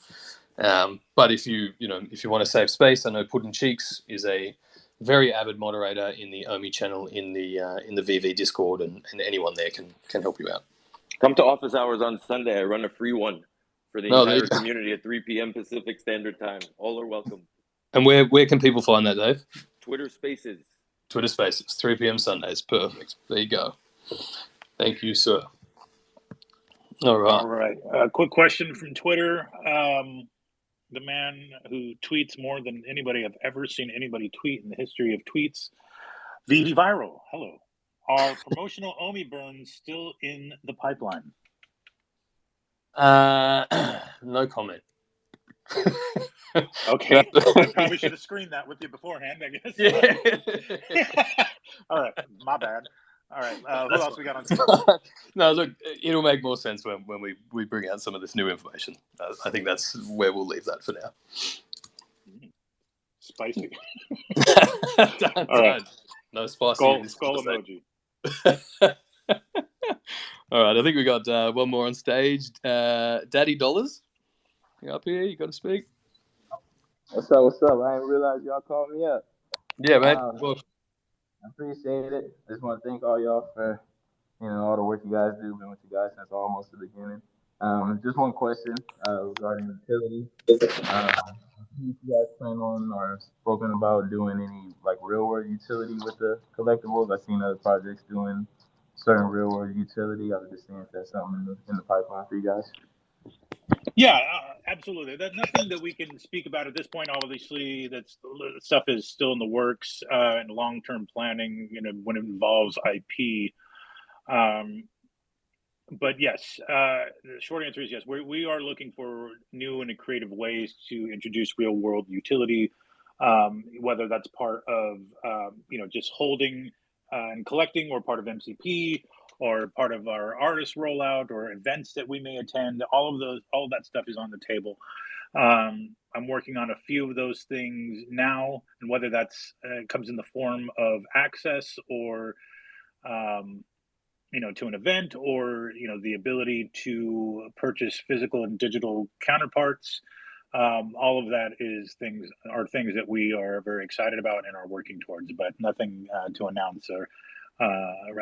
But if you want to save space, I know Puddin Cheeks is a very avid moderator in the OMI channel in the VV Discord, and anyone there can help you out. Come to office hours on Sunday. I run a free one for the No, there you entire go. community at 3 p.m. Pacific Standard Time. All are welcome. And where can people find that, Dave? Twitter Spaces. Twitter Spaces, 3 p.m. Sundays. Perfect. There you go. Thank you, sir. All right. All right. Quick question from Twitter. The man who tweets more than anybody I've ever seen anybody tweet in the history of tweets, VD Viral. Hello. Are promotional OMI burns still in the pipeline? No comment. Okay. I probably should have screened that with you beforehand, I guess. Yeah. All right. My bad. All right. Who else we got on? No, look, it'll make more sense when we bring out some of this new information. I think that's where we'll leave that for now. Spicy. Don't. All right. No spicy in this Skull conversation. emoji. All right, I think we got one more on stage. Daddy Dollars, you up here? You got to speak. What's up? What's up? I didn't realize y'all called me up. Yeah, mate. Well, I appreciate it. Just want to thank all y'all for all the work you guys do. Been with you guys since almost the beginning. Just one question regarding utility. If you guys plan on or spoken about doing any like real world utility with the collectibles? I've seen other projects doing certain real world utility. I was just seeing if that's something in the pipeline for you guys. Yeah, absolutely. That's nothing that we can speak about at this point. Obviously, that's stuff is still in the works and long-term planning. When it involves IP. But yes, the short answer is yes. We are looking for new and creative ways to introduce real-world utility whether that's part of just holding and collecting, or part of MCP, or part of our artist rollout, or events that we may attend. All of that stuff is on the table. I'm working on a few of those things now, and whether that's comes in the form of access, or to an event, or the ability to purchase physical and digital counterparts. All of that are things that we are very excited about and are working towards, but nothing to announce or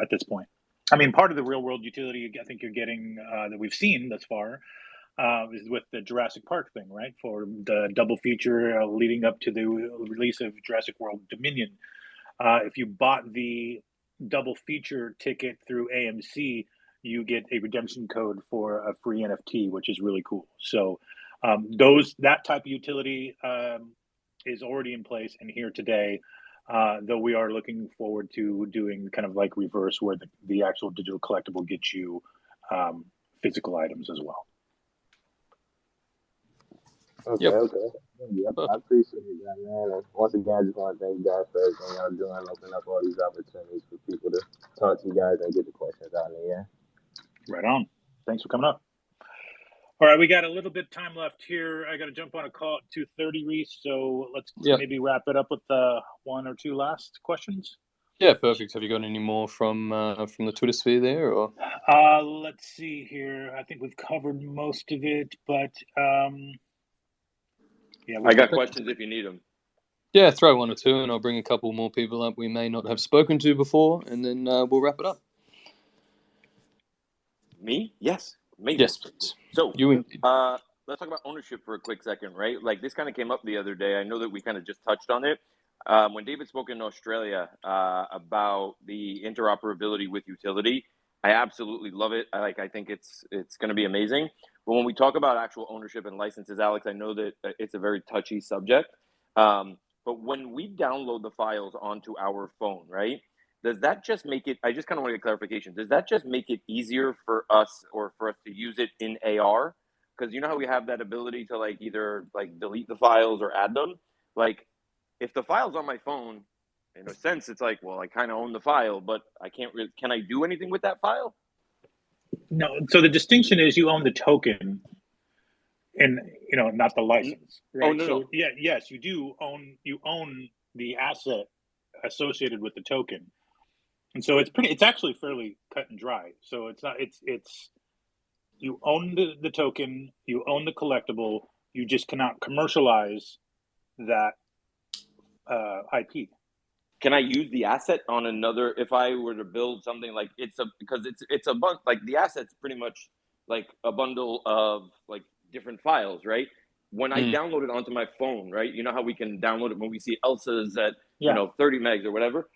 at this point. I mean, part of the real world utility I think you're getting that we've seen thus far is with the Jurassic Park thing, right? For the double feature leading up to the release of Jurassic World Dominion. If you bought the double feature ticket through AMC, you get a redemption code for a free NFT, which is really cool. So that type of utility is already in place and here today. Though we are looking forward to doing kind of like reverse, where the actual digital collectible gets you physical items as well. Okay, Yep. okay. Yep, I appreciate that, man. And once again, I just want to thank you guys for everything y'all doing, opening up all these opportunities for people to talk to you guys and get the questions out in the air. Right on. Thanks for coming up. All right, we got a little bit of time left here. I got to jump on a call at 2:30, Reese. So let's maybe wrap it up with one or two last questions. Yeah, perfect. Have you got any more from the Twitter sphere there, or? Let's see here. I think we've covered most of it, but I got questions if you need them. Yeah, throw one or two, and I'll bring a couple more people up we may not have spoken to before, and then we'll wrap it up. Me? Yes. Amazing. Yes, please. So, you let's talk about ownership for a quick second, right? Like, this kind of came up the other day. I know that we kind of just touched on it. When David spoke in Australia about the interoperability with utility, I absolutely love it. I think it's going to be amazing. But when we talk about actual ownership and licenses, Alex, I know that it's a very touchy subject. But when we download the files onto our phone, right? Does that just make it, I just kind of want to get clarification. Does that just make it easier for us, or for us to use it in AR? Because you know how we have that ability to either delete the files or add them? Like, if the file's on my phone, in a sense, it's like, well, I kind of own the file, but I can't really, can I do anything with that file? No. So the distinction is you own the token, and not the license, right? Oh, no, so yes, you own the asset associated with the token, and so it's actually fairly cut and dry. So it's you own the token, you own the collectible, you just cannot commercialize that IP. Can I use the asset on another, if I were to build something because it's a bunch, like the asset's pretty much like a bundle of different files, right? When I download it onto my phone, right? You know how we can download it when we see Elsa's at 30 megs or whatever.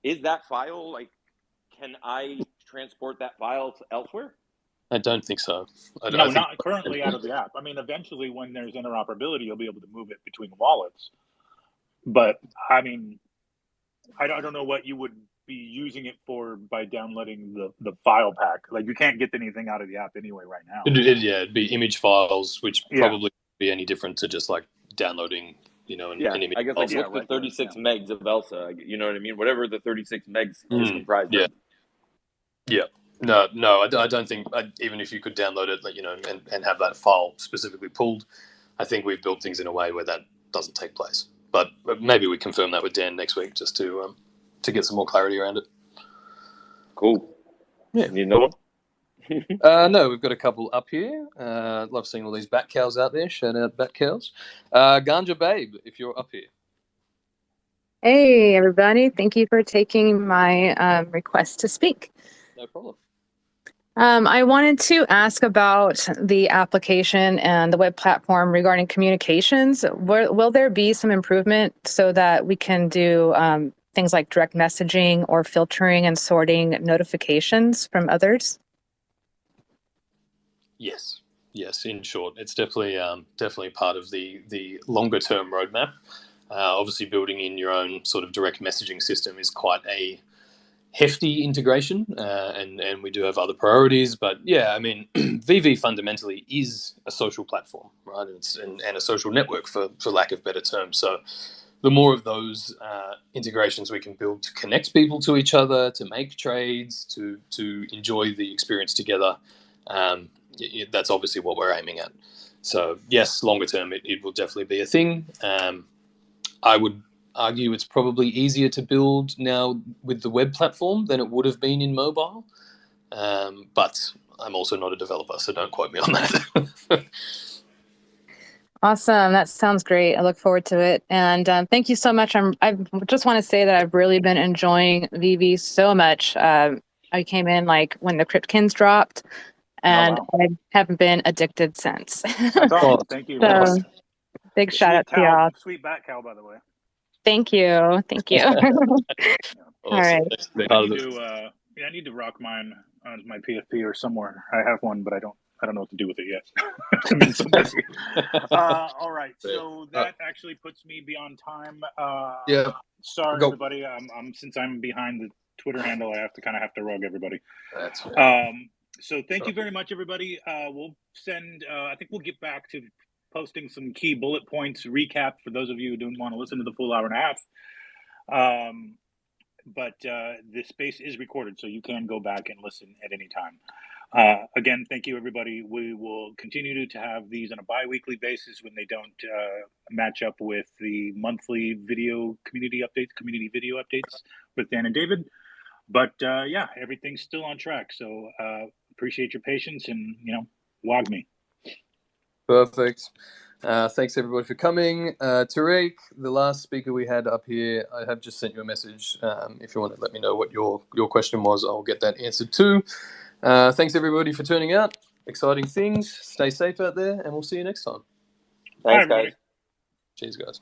Is that file can I transport that file elsewhere? I don't think so. No, not currently out of the app. I mean, eventually when there's interoperability, you'll be able to move it between wallets. But I mean, I don't know what you would be using it for by downloading the file pack. You can't get anything out of the app anyway right now. It'd be image files, which probably wouldn't be any different to just downloading, an image. I guess what's the 36 megs of Elsa? You know what I mean? Whatever the 36 megs is comprised of. Yeah. No, I don't think, even if you could download it, and have that file specifically pulled, I think we've built things in a way where that doesn't take place. But maybe we confirm that with Dan next week, just to get some more clarity around it. Cool. Yeah. You know? No, we've got a couple up here. Love seeing all these bat cows out there. Shout out bat cows. Ganja Babe, if you're up here. Hey, everybody. Thank you for taking my request to speak. No problem. I wanted to ask about the application and the web platform regarding communications. Will there be some improvement so that we can do things like direct messaging or filtering and sorting notifications from others? Yes. In short, it's definitely part of the longer term roadmap. Obviously, building in your own sort of direct messaging system is quite a hefty integration, and we do have other priorities. But yeah, I mean, Veve fundamentally is a social platform, right? And a social network, for lack of better terms. So the more of those integrations we can build to connect people to each other, to make trades, to enjoy the experience together, that's obviously what we're aiming at. So yes, longer term, it will definitely be a thing. I would argue it's probably easier to build now with the web platform than it would have been in mobile. But I'm also not a developer, so don't quote me on that. Awesome. That sounds great. I look forward to it. And thank you so much. I just want to say that I've really been enjoying Veve so much. I came in like when the Cryptkins dropped, and I haven't been addicted since. That's awesome. Thank you very much. Big shout out to y'all. Sweet bat cow, by the way. Thank you. Thank you. All right. I need to rock mine on my PFP or somewhere. I have one, but I don't know what to do with it yet. I've been so busy. All right, so that actually puts me beyond time. Yeah. Sorry, everybody. Since I'm behind the Twitter handle, I have to rug everybody. That's right. So thank you very much, everybody. We'll send. I think we'll get back to posting some key bullet points recap for those of you who don't want to listen to the full hour and a half. But the space is recorded, so you can go back and listen at any time. Again, thank you, everybody. We will continue to have these on a bi-weekly basis when they don't match up with the monthly community video updates with Dan and David. But yeah, everything's still on track. So appreciate your patience and, wog me. Perfect. Thanks everybody for coming. Tariq, the last speaker we had up here, I have just sent you a message. If you want to let me know what your question was, I'll get that answered too. Thanks everybody for turning out. Exciting things. Stay safe out there, and we'll see you next time. Thanks, guys. Cheers, guys.